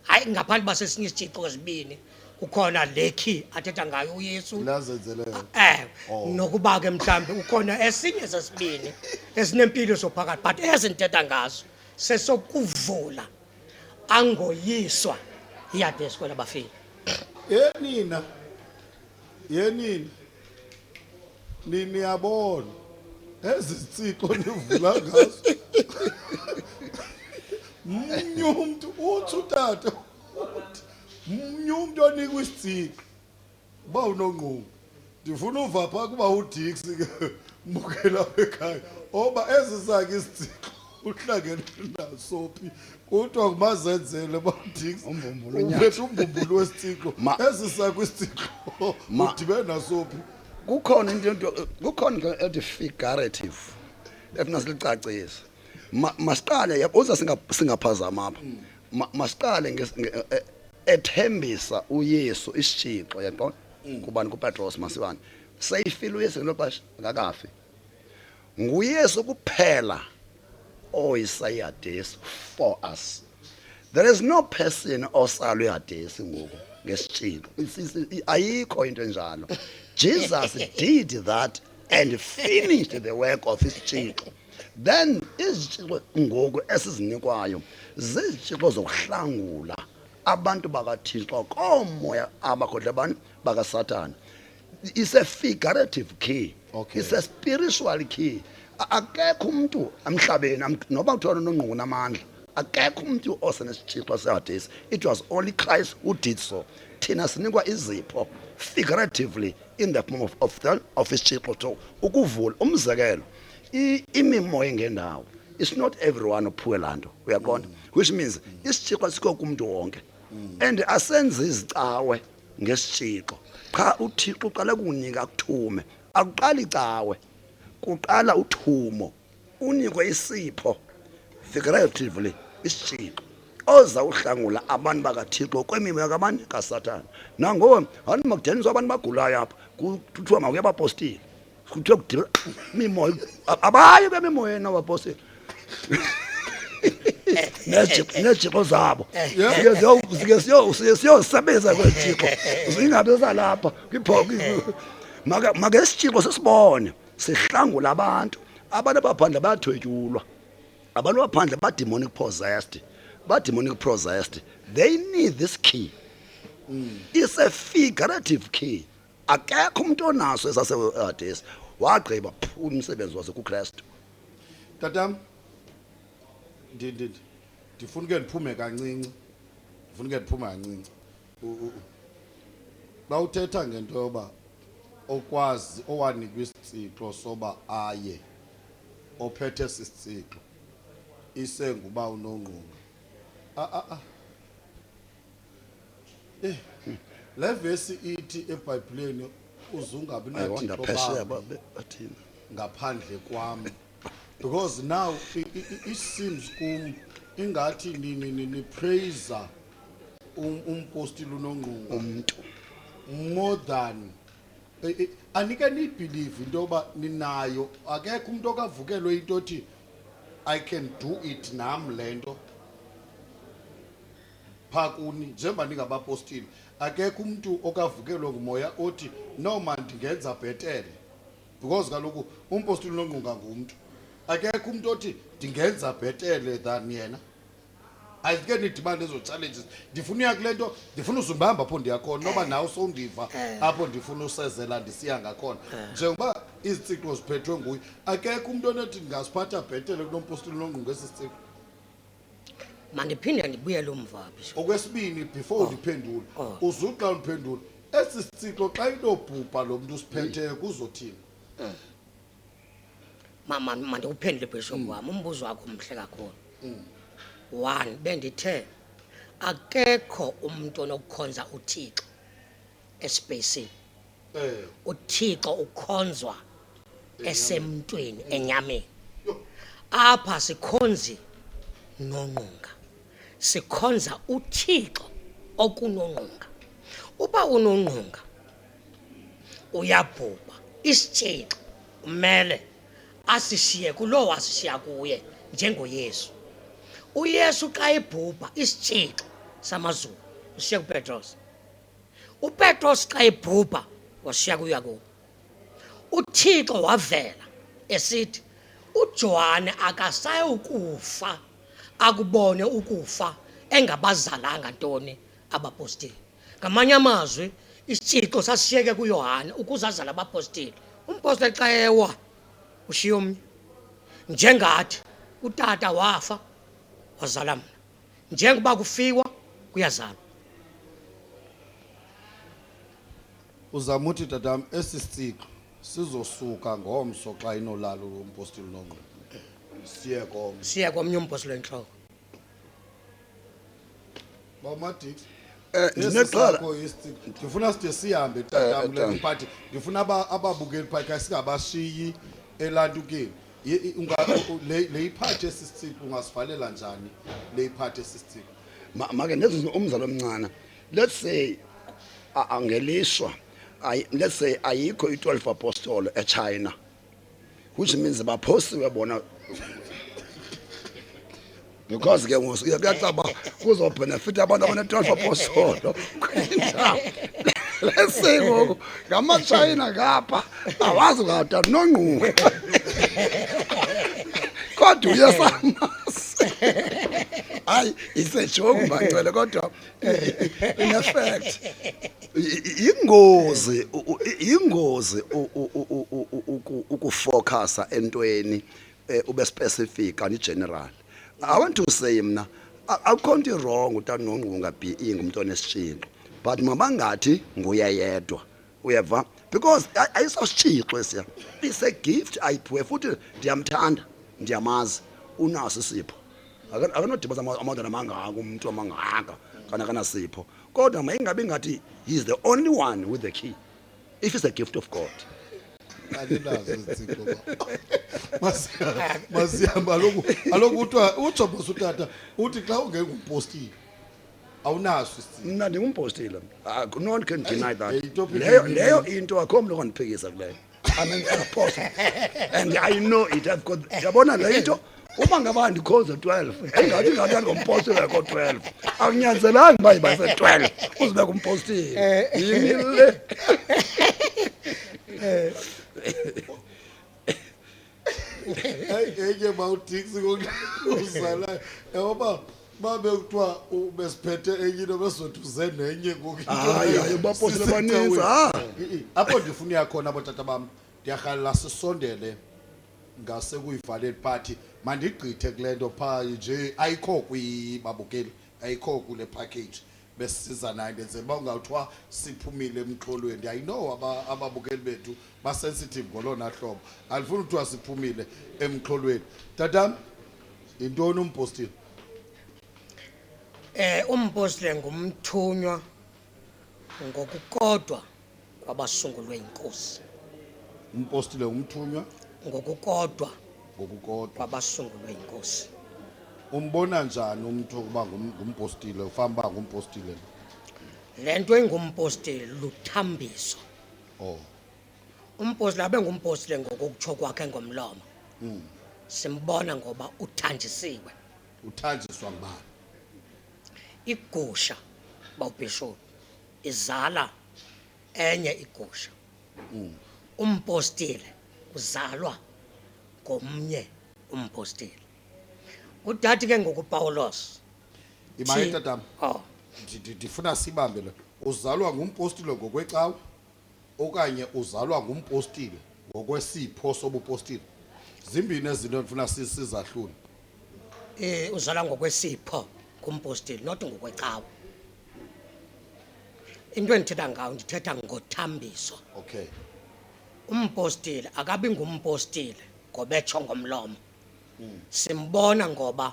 hayi ngaphandle basesinye isithixo ezibini ukhona lekhi athetha ngayo uYesu lazenzeleyo nokuba ke mhlambe ukhona esinye sesibini esinempilo sophakathi but ezinthetha ngazo sesokuvula angoyiswa iyadesi kwela bafini yenina niyabona ezitsiko nivula ngazo umntu uthi utata umntu onikwa isitsiko ba unonqungu ndifuna uva pha kuba uDix ke mbukela ekhaya oba ezisake isitsiko uhlangene nasophi kuthiwa kumazenzele ba uDix uphethe umbumbulu wesitsiko ezisake isitsiko udibe nasophi kukhona kukhona ethi figurative efuna silicacise masiqale yabuza singaphazama apha masiqale ethembisa uYesu isishixo yaqona kubani kuPetros masibani sayifile uYesu ngeloxesha akakafi nguYesu kuphela oyisayadesi for us. There is no person osalwe yadesi ngoku ngesishixo ayikho into enjalo. Jesus did that and finished the work of his isishixo. Then izishixo ngoku esizinikwayo zizishixo zokuhlangula abantu bakaThixo komoya abakhohle abantu bakaSathane. It's a figurative key. Okay. It's a spiritual key. Akekho umuntu emhlabeni noba kuthiwa nonqungu namandla akekho umuntu osenesithixo sehadesi. It was only Christ who did so. Thina sinikwa izipho figuratively in the form of isithixo to ukuvula umzekelo imimoya engendawo. It's not everyone ophiwe lanto uyaqonda, which means isithixo sikho kumuntu wonke and asenze izicawe ngesithixo cha uThixo uqala kunika kuthume akuqali icawe kuqala uthumo unikwe isipho figuratively isithixo oza uhlangula abantu bakaThixo kwemimoya kabantu kaSathane. Nangoku hani makudeniswa abantu bagulayo apha kuthiwa makuye abapostile kuthiwa kudibana imimoya abaye bemimoyeni abapostile nejiko zabo siyosebenza kwejiko zingabe zalapha make isijiko sesibone sihlangula abantu abaphandle bayathwetyulwa abantu baphandle demonic possessed. They need this key. It's a figurative key. Akekho umuntu onaso esasehadesi wagqiba umsebenzi wase kuKristu. Tatam ndifuna ke ndiphume kancinci bawuthetha ngento yoba okwazi owanikwa isitsixo soba aye ophethe sisitsixo isenguba unonqungu le verse ithi eBhayibhelini uzungabi nathixo bathina ngaphandle kwami, because now it seems ingathi ni praise umpostile unonqungu umuntu more than anike ni believe into yoba ninayo akekho umuntu okavukelwe into othi I can do it nam lento phakuni njengoba ningabapostile akekho umuntu okavukelwe ngumoya othi no man ndingenza bhetele, because kaloku umpostile unonqungu ngumuntu. Akekho umuntu othi ndingenza bhetele than yena. Ayike nidibane lezo challenges. Ndifuna uya kule nto, ndifuna uzumbamba apho ndiyakhona noba nawe sowundiva apho ndifuna usezela ndisiya ngakhona. Njengoba izitsixo ziphethwe nguye akekho umuntu onethi ndingasiphatha bhetele kunompostile unonqungu esisitsixo. Mandiphinde ndibuyele umva bisho. Okwesibini before ndiphendule uzuxa undiphendule esi sitsixo xa inobhubha lo muntu usiphetheyo kuzothina. Mama mandikuphendule bishop wami umbuzo wakho mhle kakhulu. 1 bendithe akekho umuntu onokukhonza uThixo espacing. uThixo ukhonzwa esemntwini enyameni. Apha sikhonzi nonqunga. Sikhonza uThixo okunonqunga. Uba unonqunga uyabhubha isithixo umele asishiye kulo wasishiya kuye njengoYesu. uYesu xa ebhubha isithixo samazulu ushiye kuPetros. uPetros xa ebhubha washiya kuYakobi. uThixo wavela esithi uJohane akasayukufa akubone ukufa engabazalanga ntoni abapostili. Ngamanye amazwi isithixo sasiyeke kuYohane ukuze azale abapostili. Umpostoli xa ewa ushiya omnye. Njengathi utata wafa wazala mna. Njengoba kufiwa kuyazala. Uzama uthi tatam esisiciko sizosuka ngomso xa inolalo umpostoli nongqo. Siya komnye umpostoli enhloko. Bamadix Ndineqala ndifuna side sihambe tatam le mphathi ndifuna ababukeli phakathi kasingabashiyi elantukeni le iphathi esisiciko ungasivalela njani le iphathi esisiciko. make ndenze umzalo omncane. Let's say angelishwa let's say ayikho i12 apostles eChina, which means baphosiwe bona because ke kuyacaba kuzobenefit abantu abane12 apostles. Let's say ngoku ngamaChina ngapha awazi ngata nongqungu kodwa uyesamasi. Hayi isejoke bangcwele kodwa in effect ingozi ukufocusa entweni ube specific and general. I want to say mina akukho nto wrong utanongqunga be ingumuntu onesitshinxo, but mabangathi nguyayedwa uyeva, because ayisasithixo esiya, it's a gift ayiphiwe futhi ndiyamthanda ndiyamazi unaso isipho. Akanodibaza amandla amangaka umuntu amangaka kana kanasipho, kodwa mayingabe ngathi he's the only one with the key if it's a gift of God. Andinazo izithixo masihamba aloku uthiwa uJobos utata uthi xa ungekumpostile awunaso isithixo. Mna ndingumpostile, no one can deny that. Leyo Leyo into akho mntu okandiphikisa kuleyo. I'm an apostle and I know it. I've got yabona le into uma ngaba ndikhoze 12 engathi ngompostile yakho 12 akunyanzelanga uba iba se12 uzibeka umpostile yimile. enye bawudix ngokuzala ngoba babe kuthiwa ubesiphethe enye into besoduze nenye hayi bapostile baninzi apho ndifuna yakhona abotata bam ndiyahalela sisondele ngase kuyivaleli party mandigqithe kulento pha nje ayikho kwibabukeli ayikho kule package besiza nayo ndenze bawungawuthiwa siphumile emxholweni. I know ababukeli bethu ba sensitive ngolona hlobo alifuna ukuthiwa siphumile emxholweni. Tatam intoni umpostile? Umpostile ngumthunywa ngokukodwa kwabasungulwe inkosi. Umpostile ngumthunywa ngokukodwa kwabasungulwe inkosi. Umbona njani umuntu ukuba ngumpostile ufamba ngumpostile? Lento engumpostile luthambiso. Umpostile abe ngumpostile ngokutsho kwakhe ngomlomo. Simbona ngoba uthanjisiwe. Uthanjiswa ngubani? Igusha bawubhishophu izala enye igusha. Umpostile uzalwa ngomnye umpostile. Udati ke ngokuPawulos imali tatam ndifuna sibambe lo uzalwa ngumpostile ngokwecawa okanye uzalwa ngumpostile ngokwesipho sobupostile. Zimbini ezinto ndifuna sizahlule. Uzalwa ngokwesipho kumpostile not ngokwecawa. Into endithetha ngayo ndithetha ngothambiso. Okay. Umpostile akabi ngumpostile ngoba etsho ngomlomo. Simbona ngoba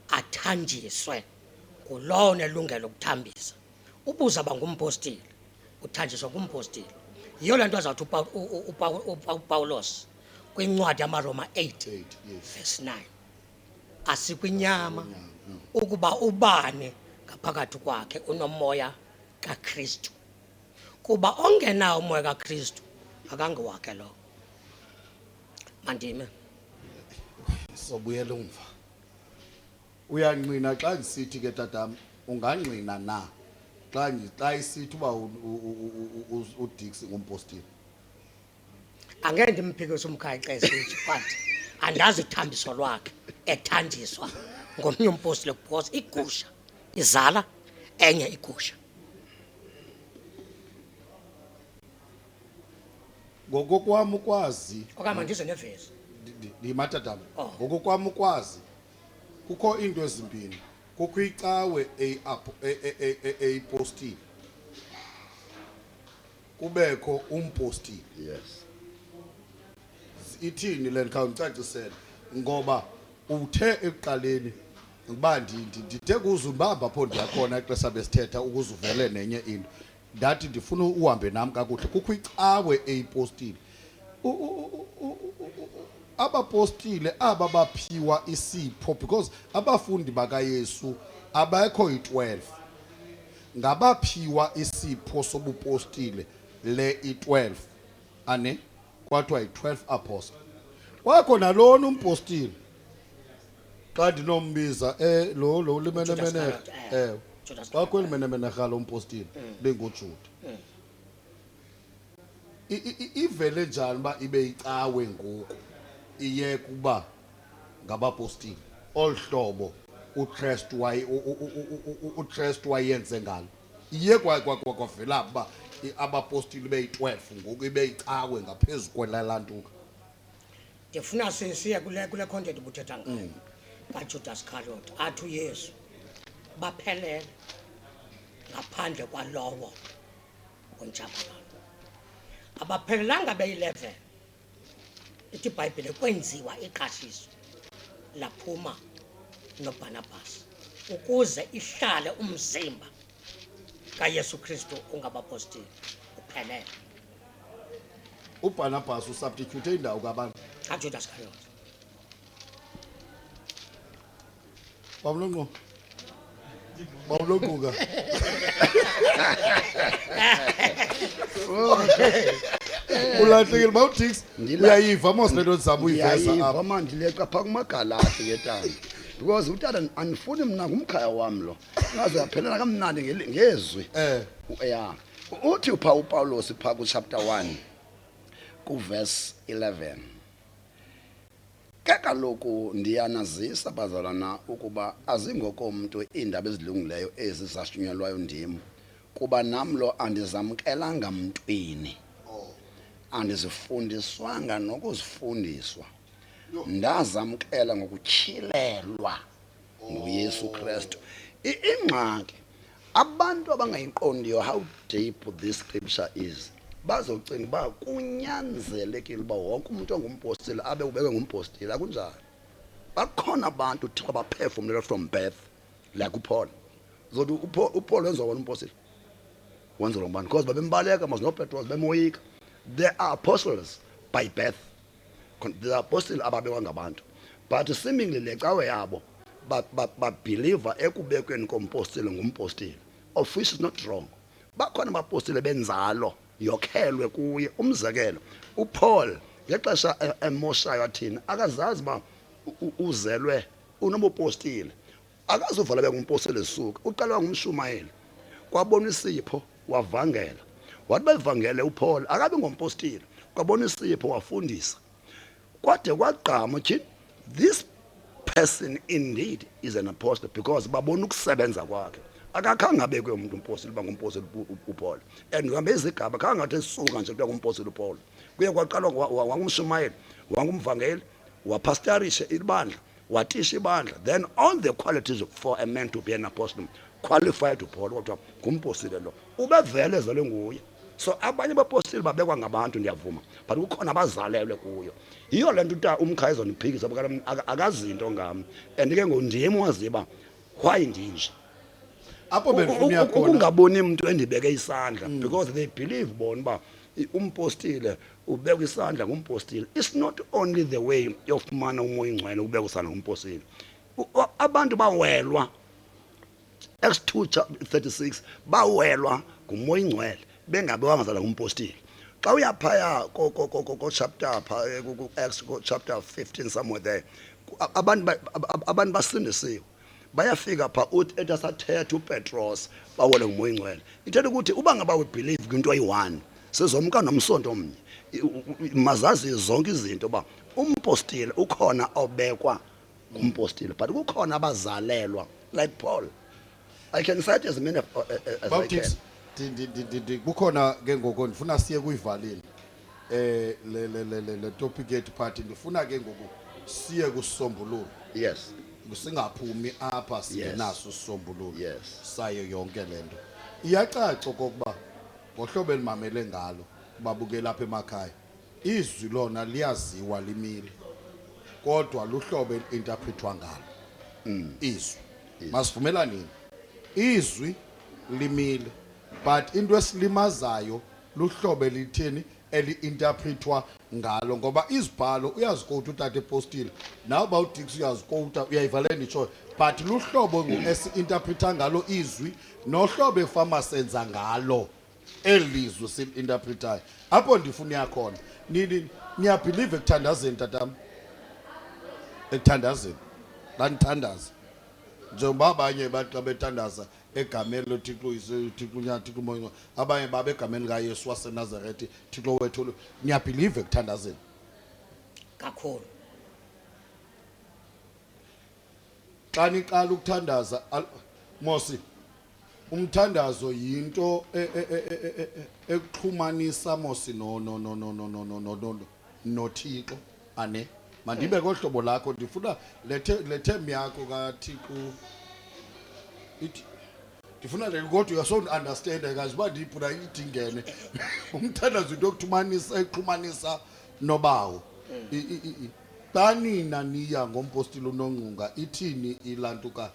athanjiswe kulowo nelungelo ukuthambisa. Ubuza bangumpostile uthanjiswa kumpostile. Yiyo lento azathi uPawulos kwincwadi yamaRoma 8 verse 9 asikwinyama ukuba ubani ngaphakathi kwakhe unomoya kaKristu, kuba ongenawo umoya kaKristu akangewakhe lo. Mandime sobuyela umva. Uyanqina xa ngisithi ke tatam ungangqina na xa isithi uba uDix ngumpostile angeke ndimphikise umkhaya xesithi but andazi ithambiso lwakhe ethanjiswa ngomnye umpostile because igusha izala enye igusha. ngokokwami ukwazi Okama ndize nevesi. ndimathatama Oh. ngokokwami ukwazi kukho into ezimbini kukho icawe eyipostile kubekho umpostile. Yes. Ithini le ndikhawucacisela ngoba uthe ekuqaleni ngoba ndithe kuzubamba pho ndiyakhona ixesha besithetha ukuze uvele nenye into ndathi ndifuna uhambe nami kakuhle kukho icawe eyipostile abapostile aba baphiwa isipho because abafundi bakaYesu abekho i12 ngabaphiwa isipho sobupostile le i12 ane kwathiwa i12 apostle wakho nalona umpostile xa ndinombiza lo limenemene wakho elimenemene galo umpostile bengoJuda ivele njani ba ibe icawe ngoku iye kuba ngabapostile olhlobo uTrust wayenze ngalo iye kwavela ba abapostile beyi12 ngoku ibe icawe ngaphezulu kwelalantuka. Ndifuna siye kule content ubuthetha ngayo kaJudas Iscariot athi uYesu baphelele ngaphandle kwalowo onjabalala abaphelelanga be11 ithi iBhayibhile kwenziwa iqashiso laphuma noBarnabas ukuze ihlale umzimba kaYesu Kristu ungabapostile uphelele. uBarnabas usubstitute indawo kabantu kaJudas Iscariot. Bawulonquka ulahlekile bawuDix uyayiva mos lento zabo uyiveza apha apha ndileqa pha kumagalati ke tani because utata andifuni mina ngumkhaya wami lo ngaze yaphelana kamnandi ngezwi yeah uthi upha uPaulos pha ku chapter 1 ku verse 11 kaloku ndiyanazisa bazalwana ukuba azingoko umuntu indaba ezilungileyo ezizashunyelwayo ndim kuba namlo andizamkelanga mntwini andizifundiswanga nokuzifundiswa ndazamkela ngokutyhilelwa nguYesu Kristu. Ingxaki abantu abangayiqondiyo how deep this scripture is bazocinga ba kunyanzelekile ba wonke umuntu ongumpostile abe ubeke ngumpostile akunjalo. Bakhona abantu Thixo baphefumlela from birth like uPaul. Zothi uPaul wenza wona umpostile wenza lo mbani because babembaleka mas no Petros bemoyika. There are apostles by birth. The apostles ababekwa ngabantu but seemingly lecawe yabo babeliever ekubekweni kompostile ngumpostile of which is not wrong. Bakhona abapostile benzalo yokhelwe kuye. Umzekelo uPaul ngexesha emoshayo athini akazazi ba uzelwe unobupostile akazovala bengumpostile esuka uqala ngumshumayeli kwabona isipho wavangela wathi bevangele uPaul akabe ngompostile kwabona isipho wafundisa kwade kwagqama uthi this person indeed is an apostle because babona ukusebenza kwakhe akakhange abekwe umuntu umpostile bangumpostile uPaul and ngihambe izigaba khangathi esuka nje kuya kumpostile uPaul kuye kwaqalwa wangumshumayeli wangumvangeli wapastorisha ibandla watisha ibandla then all the qualities for a man to be an apostle qualified to Paul kodwa ngumpostile lo ubevele ezalwe nguye. So abanye abapostile babekwa ngabantu ndiyavuma but kukhona abazalelwe kuyo. Yiyo lento uta umkhaya ezoniphikisa ngoba akazinto ngami and ke ngondimi waziba why ndinje apho bendifuna khona ukungaboni umuntu endibeke isandla because they believe bona ba umpostile ubeka isandla ngumpostile. It's not only the way of mana umoya ingcwele ubeka isandla ngumpostile. Abantu bawelwa Acts 2:36 bawelwa ngumoya ingcwele bengabe wangazala ngumpostile. Xa uyaphaya ko chapter pha ku Acts chapter 15 somewhere there abantu basindisiwe bayafika pha uthi etasathetha uPetros bawele ngumoya ingcwele ithetha ukuthi uba ngaba we believe kwinto eyi1 sizomka nomsonto omnye mazazi zonke izinto ba umpostile ukhona obekwa umpostile but kukhona abazalelwa like Paul. I can cite as many as I can. Kukhona ke ngoko ndifuna siye kuyivalile le topic yethu party ndifuna ke ngoko siye kusombululo. Yes. Singaphumi apha singenaso isombululo Yes. sayo yonke lento. Iyacaca okokuba ngohlobo elimamele ngalo babukela apha emakhaya izwi lona liyaziwa limile kodwa luhlobo interpretwa ngalo izwi masivumelani izwi limile but into esilimazayo luhlobo elitheni eli-interpretwa ngalo ngoba izibhalo uyazikota utata epostile nawe bawudix uyazikota uyayivaleni itshoyo but luhlobo esi-interpreta ngalo izwi nohlobo efama senza ngalo elizwe sil-interpretayo apho ndifuna yakhona niyabhilive ekuthandazeni tatam ekuthandazeni lanithandaza njengoba abanye bathi xa bethandaza egameni loThixo uThixo uNyathixo umoya abanye babe egameni kaYesu waseNazaretha Thixo wethu niyabhilive ekuthandazeni kakhulu xa niqala ukuthandaza Mosi umthandazo yinto ekuxhumanisa Mosi noThixo ane mandibe kohlobo lakho ndifuna le term yakho kaThixo ithi ndifuna le kodwa you so understand guys uba ndiphula idingene umthandazo into yokuxhumanisa exhumanisa nobawo xa nina niya ngompostile uNongqunga ithini ilantuka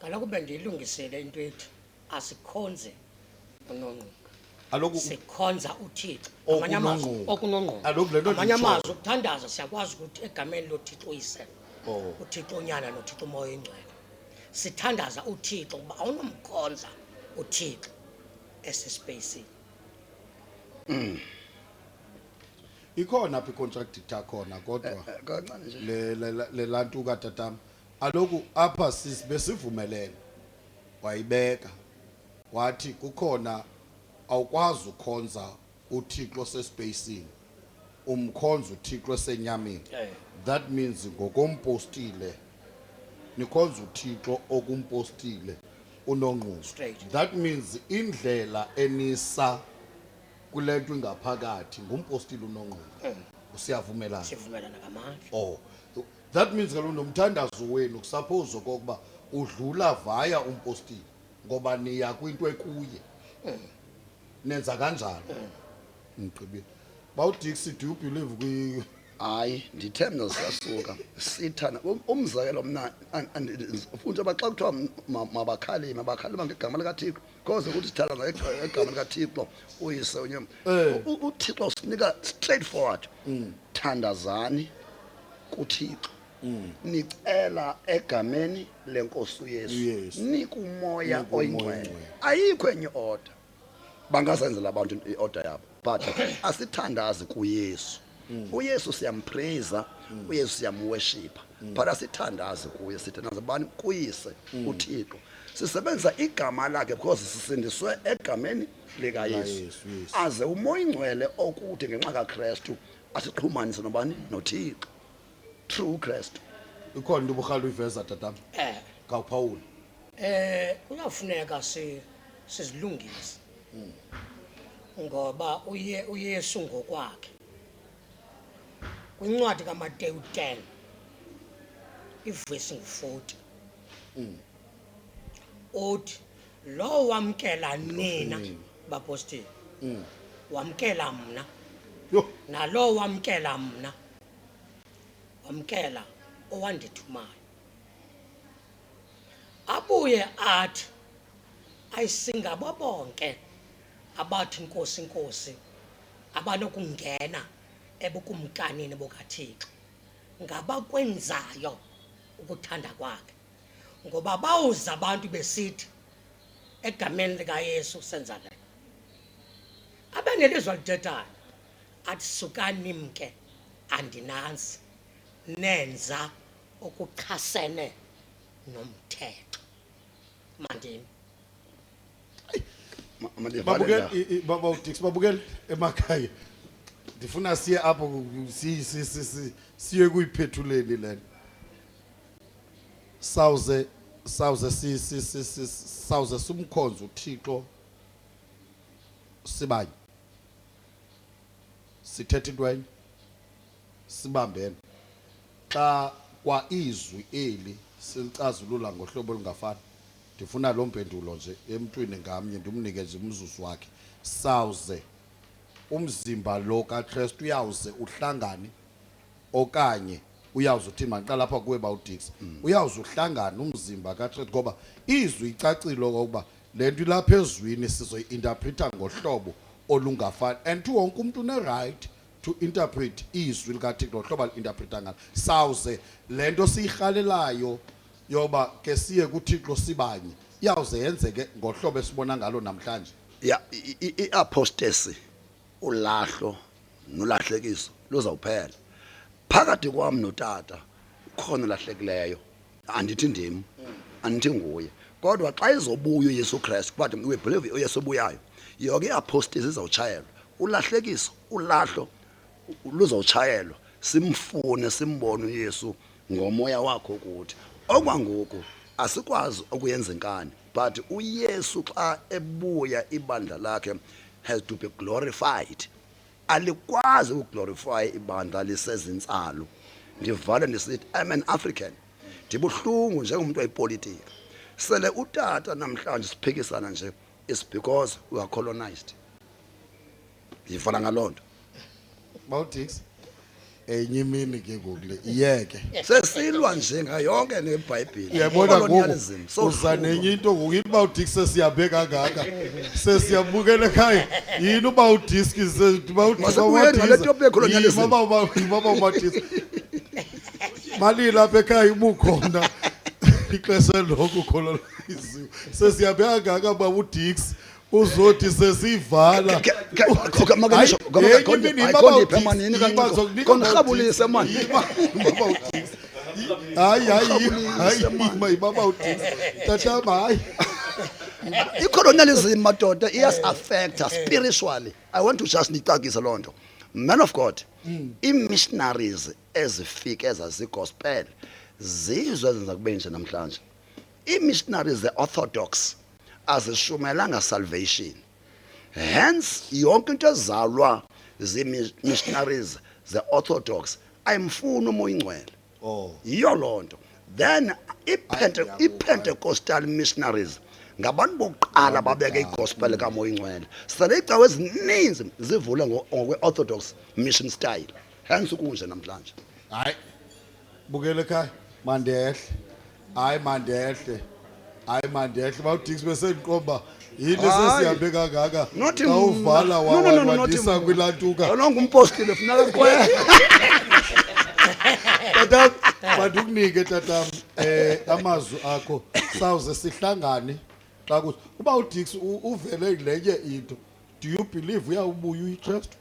kaloku bendiyilungisele into ethi asikhonze uNongqunga aloku sikhonza uThixo okunongqunga amanye amazwi ukuthandaza siyakwazi ukuthi egameni loThixo uyise uThixo unyana noThixo umoya ingcwele sithandaza uThixo kuba awunomkhonza uThixo esispace ikhona apha icontractor khona kodwa kancane nje le lantuka tatam aloku apha besivumelene wayibeka wathi kukhona awukwazi ukhonza uThixo sespacing umkhonza uThixo esenyameni that means ngokompostile nikhonza uThixo okumpostile uNongqunga that means indlela enisa kulento ingaphakathi ngumpostile uNongqunga usiyavumelana sivumelana ngamandla that means kaloku nomthandazo wenu kusuppose okokuba udlula via umpostile ngoba niya kwinto ekuye nenza kanjalo ngiqibile bawudix do you believe kwi hayi ndithemba siyasuka sithana umzekelo mna ufuna abaxa kuthiwa mabakhalime ngegama likaThixo because ukuthi sithanda ngegama likaThixo uyise unyama uThixo usinika straightforward thandazani kuThixo nicela egameni lenkosi uYesu nikumoya oyingcwele ayikho enye order bangasenzela abantu iorder yabo but asithandazi kuYesu uYesu siyampraise uYesu siyamworshipa but asithandazi kuye sithandaza bani kuyise uThixo sisebenza igama lakhe because sisindiswe egameni lika Yesu aze umoya ingcwele okude ngenxa kaKristu asixhumanise nobani noThixo true Christ ikhona into ubukhalo uyiveza tatam kaPaul kuyafuneka sizilungise ngoba uYesu ngokwakhe kwincwadi kaMateyu 10 ivesi ngu40 uthi lo wamkela nina bapostile wamkela mna nalo wamkela mna wamkela owandithumayo abuye athi ayisingabo bonke abathi inkosi inkosi abanokungena ebukumkanini bukaThixo ngabakwenzayo ukuthanda kwakhe ngoba bawuza abantu besithi egameni likaYesu senza le abanelizwa lithethayo athi sukani mke andinansi nenza okuchasene nomthetho mandini babukele baba uDix babukele emakhaya ndifuna siye apho siye kuyiphethuleni lena sawuze sumkhonza uThixo sibanye sithethe into enye sibambene xa kwa izwi eli silicazulula ngohlobo olungafani ndifuna lo mpendulo nje emntwini ngamnye ndimnike nje umzuzu wakhe sawuze umzimba lo kaKristu uyawuze uhlangane okanye uyawuze uthini manqala lapha kuwe bawudix uyawuze uhlangane umzimba kaKristu ngoba izwi icacilo ukuba lento ilapha ezwini sizoyinterpreta ngohlobo olungafani and wonke umuntu une right to interpret izwi likaThixo ngohlobo interpreta ngalo sawuze lento siyirhalelayo yoba ke siye kuThixo sibanye iyawuze yenzeke ngohlobo esibona ngalo namhlanje ya iapostasy ulahlo nolahlekiso luzawuphela phakathi kwami notata khona lahlekileyo andithi ndim andithi nguye kodwa xa izobuya uYesu Kristu but we believe uYesu obuyayo yonke iapostasy izawutshayelwa ulahlekiso ulahlo luzawutshayelwa simfune simbone uYesu ngomoya wakho ukuthi okwangoku asikwazi ukuyenza inkani but uYesu xa ebuya ibandla lakhe has to be glorified alikwazi ukuglorify ibandla lisezintsalo ndivale ndisithi I'm an African ndibuhlungu njengomuntu wepolitiki sele utata namhlanje siphikisana nje is because we are colonized ngifana ngalonto bawudix enye imini ke ngokule iyeke sesilwa nje ngayonke neBhayibheli uyabona ngoku uzanenye into ngokuthi bawudix sesiyabe kangaka sesiyabukela ekhaya yini ubawudix baba umathisa mali lapha ekhaya ibukhona ixesha lokho coloniziwe sesiyabe kangaka bawudix uzothi sesivala konirhabulise man hayi baba uDix tatama hayi icolonialism madoda iyas affect us spiritually I want to just nicacisa lonto man of God i-missionaries ezifike ezazigospel zizwe ezenza kube nje namhlanje i-missionaries the-orthodox azishumelanga salvation hence yonke into ezalwa zi-missionaries the-orthodox ayimfuni umoya ingcwele yiyo lonto then i-Pentecostal missionaries ngabantu bokuqala babeke igospel kamoya ingcwele sele icawe ezininzi zivule ngokwe-orthodox mission style hence kunje namhlanje hayi bukele ekhaya mandehle hayi mandehle bawudix bese ndiqomba yini sesiyabe kangaka xa uvala wawandisa kwilantuka lo ngumpostile funeka kwaye tatam bandikunike tatam amazwi akho sawuze sihlangane xa kuthi uba uDix uvele lenye into do you believe uyawubuya uyiKristu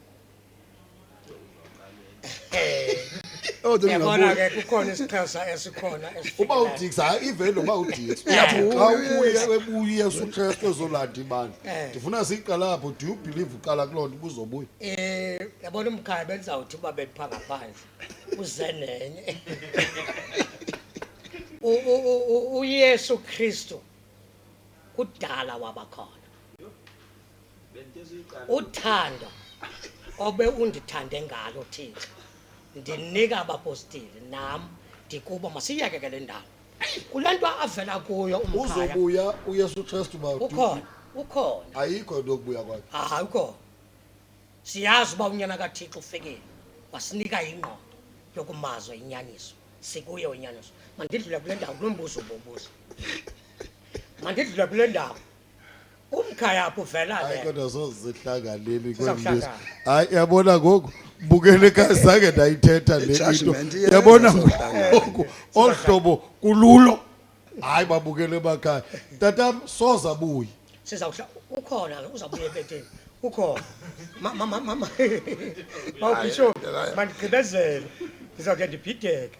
yabona ke kukhona isixhosa esikhona uba uDix hayi ivele uba uDix uyabuya webuya uYesu Kristu ezolanda ibandla ndifuna siqala lapho do you believe uqala kulonto kuzobuya yabona umkhaya benzawuthi uba bephanga phandle uze nenye uYesu Kristu kudala wabakhona uthando obe undithande ngalo Thixo ndinika abapostile nam ndikuba masiyeke le ndawo kulanto avela kuyo umkhaya uzobuya uYesu Kristu ba ukhona ayikho into yokubuya kwakhe hayi ukhona siyazi uba unyana kaThixo ufikile wasinika ingqondo yokumazwa inyaniso sikuye unyaniso mandidlule kule ndawo kulombuzo ububuza mandidlule kule ndawo umkhaya apho uvela hayi kodwa sozihlanganeni kwembuzo hayi yabona ngoku bukele ekhaya zange ndayithetha le into yabona ngoku ohlobo kululo hayi babukele emakhaya tatam soza buyi sizawuhla ukhona uzabuya ebeteni ukhona mama bishop mandigqibezele ndizawuke ndibhideke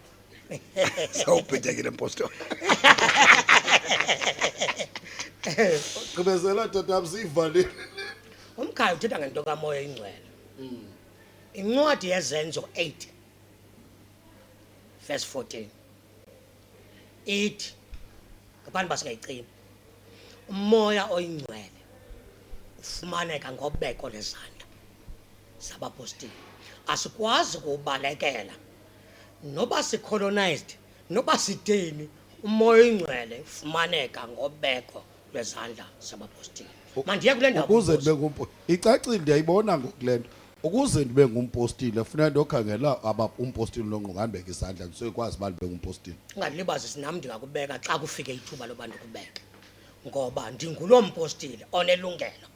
sawubhidekile impostoli Gqibezela tatam siyivalile. Umkhaya uthetha ngento kamoya ingcwele. Incwadi yezenzo 8 verse 14. Ithi abantu basingayicini. Umoya oyingcwele ufumaneka ngobeko lezandla zabapostoli. Asikwazi ukubalekela noba sicolonized noba sideni umoya oyingcwele ufumaneka ngobeko lwezandla zabapostoli. Mandiye kule ndawo Ukuze ndibe ngumpostile. Icacile ndiyayibona ngokulento. Ukuze ndibe ngumpostile kufanele ndokhangela umpostile lonqongandibeka isandla ndisekwazi uba ndibe ngumpostile. ungalibazi sinam ndingakubeka xa kufike ithuba loba ndikubeke ngoba ndingulo mpostile onelungelo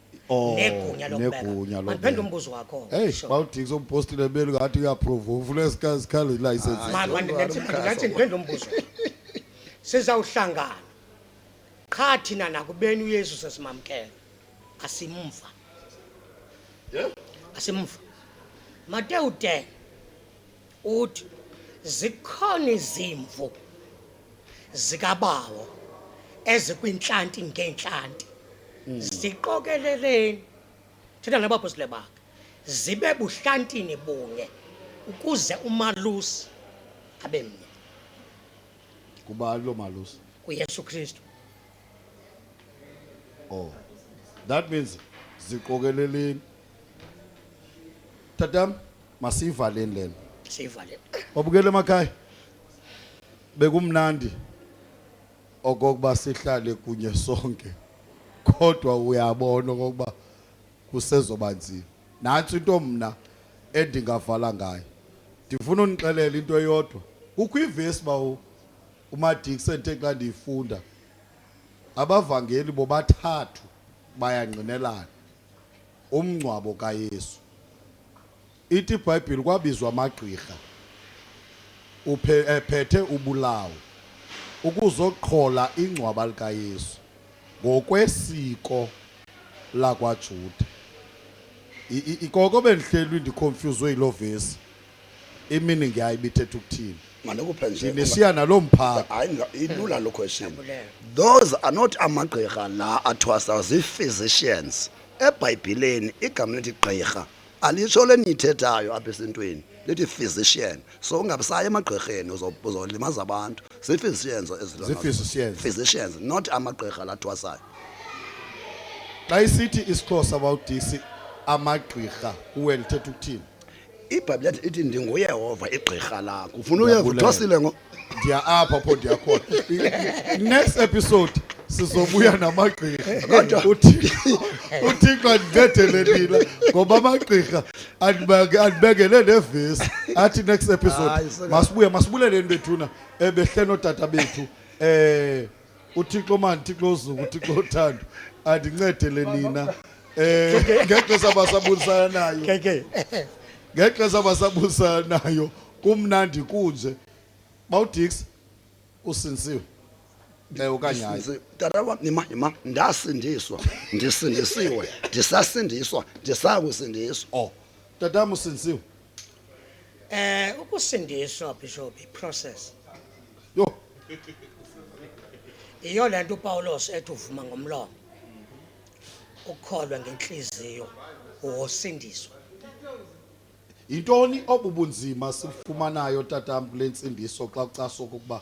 negunya lokubeka. Mandiphendule umbuzo wakho. Hey, bawudikisa umpostile beli ngathi uyaprove ufuna isikhali license. Ndingathi ndiphendule umbuzo. Sizawuhlangana qha thina nakubeni uYesu sesimamkela asimva. Asimva. Mateyu 10 uthi zikhona izimvu zikabawo ezikwintlanti ngeentlanti ziqokeleleni thetha nabapostile bakhe zibe buhlantini bunye ukuze umalusi abe mnye Kuba lo malusi. kuYesu Kristu. Oh. That means ziqokeleleni. Tatam masivaleni lena. Sivale. Wabukele emakhaya. Bekumnandi okokuba sihlale kunye sonke. Kodwa uyabona okokuba kusezoba nzima. Nathi into mna endingavala ngayo. Ndifuna unixelela into eyodwa. Kukho ivesi ba uMadiksi enthe xa ndiyifunda. Abavangeli bobathathu bayangqinelana. Umngcwabo kaYesu. Ithi iBhayibheli kwabizwa amagqirha uphethe ubulawo ukuzoqhola ingcwaba likaYesu ngokwesiko lakwaJuda. Ikoko bendihlelwe ndiconfuse yilo vesi. Imini ngiyayibithetha ukuthini. manokuphe nje Ndinesiya nalomphathi. hayi ilula lo question. Those are not amagqirha la athwasa zi-physicians. eBhayibhileni igama lethi gqirha alisho lenithethayo apha esintweni lithi physician. So ungabisaya emagqirheni uzolimaza abantu. Zi-physicians Zi-physicians. physicians, not amagqirha la athwasayo. Xa isithi isiXhosa abawudisi amagqirha kuwe lithetha ukuthini. iBhayibhile ithi ndinguyehova igqirha lakho. Ufuna uyeva uthwasile ngo Ndiya apha pho ndiyakhona. Next episode sizobuya namagqirha. Kodwa Uthixo andithethelelile ngoba amagqirha andibekele nevesi athi next episode masibulele bethuna ebehleno tata bethu uThixo manje uThixo ozungu uThixo othando andincedele nina ngexesha basabuyisana nayo ngexesha basabuyisana nayo kumnandi kunje bawudix usinsiwe okanye hayi tata wam nima ndasindiswa ndisindisiwe ndisasindiswa ndisakusindiswa. oh tatam usinsiwe Ukusindiswa bishop iprocess. yo Iyo lento uPawulos ethi uvuma ngomlomo. Ukholwe ngenhliziyo wosindiswa. Intoni obubunzima sifumanayo tatam kule nsindiso xa ucaso ukuba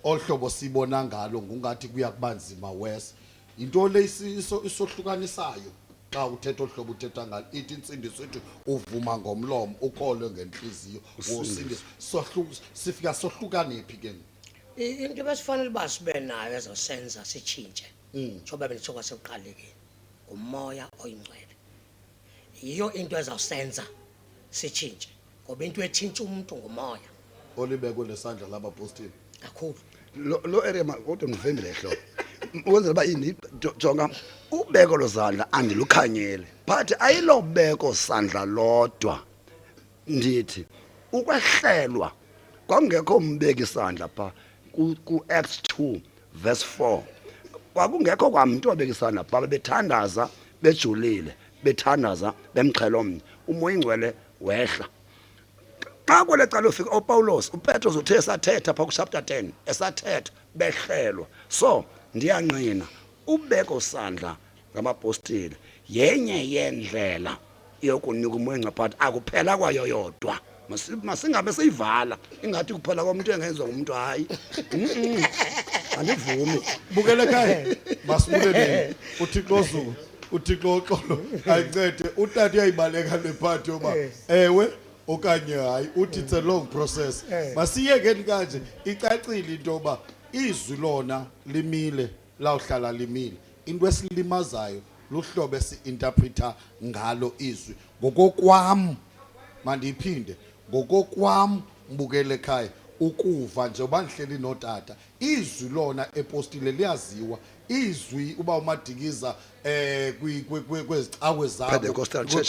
olhlobo sibona ngalo ngungathi kuya kubanzima wes into le isohlukanisayo xa uthetha ohlobo uthetha ngalo ithi insindiso ithi uvuma ngomlomo ukholwe ngenhliziyo wosindiswa sifika sohlukane phi ke Into besifanele basibe nayo ezosenza sitshintshe njengoba benithoka sekuqalekile umoya oyingcwele. Iyo into ezawusenza sitshintshe ngoba into etshintsha umuntu ngomoya olibekwe lesandla labapostile kakhulu. Lo area kodwa ngivembile ehlo ukwenzela uba ini jonga ubeko lozandla andilukhanyele but ayilobeko sandla lodwa. Ndithi ukwehlelwa kwakungekho mbeki isandla pha ku Acts 2 verse 4 kwakungekho kwamntu obeka isandla pha bethandaza bejulile bethandaza bemxhelo omnye umoya ingcwele wehla xa kwele cala ufika uPawulos uPetros uthe esathetha pha kuchapter 10 esathetha behlelwa so ndiyanqina ubeko isandla ngamapostile yenye yendlela yokunika umoya ngaphansi akuphela kwayo yodwa masingabe siyivala ingathi kuphela komuntu engenzwa ngumuntu hayi andivumi bukele ekhaya masibulele uThixo Zulu uThixo Xolo ayincede utata uyayibaleka lephathi yoba ewe okanye hayi uthi it's a long process masiyekeni kanje icacile into yoba izwi lona limile lawuhlala limile into esilimazayo luhlobo esi-interpreta ngalo izwi ngokokwam mandiphinde ngokokwam mbukele ekhaya ukuva nje ubandihleli notata izwi lona epostile liyaziwa izwi uba umadikiza kwezicawe zabo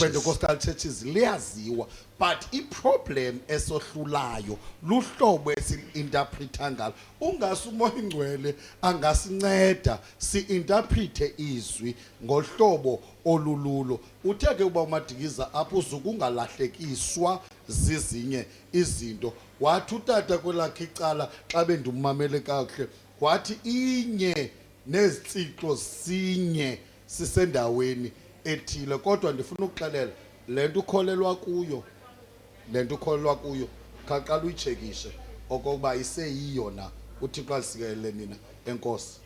Pentecostal churches liyaziwa but iproblem esohlulayo luhlobo esi-interpreta ngalo ungase umoya ingcwele angasinceda si-interprete izwi ngohlobo olululo utheke uba umadikiza apho uzukungalahlekiswa zizinye izinto wathi utata kwelakhe icala xa bendimamele kakuhle wathi inye nezitsixo sinye sisendaweni ethile kodwa ndifuna ukuxelela lento ukholelwa kuyo khaqala uyichekishe okokuba iseyiyo na uThixo asikelele nina enkosi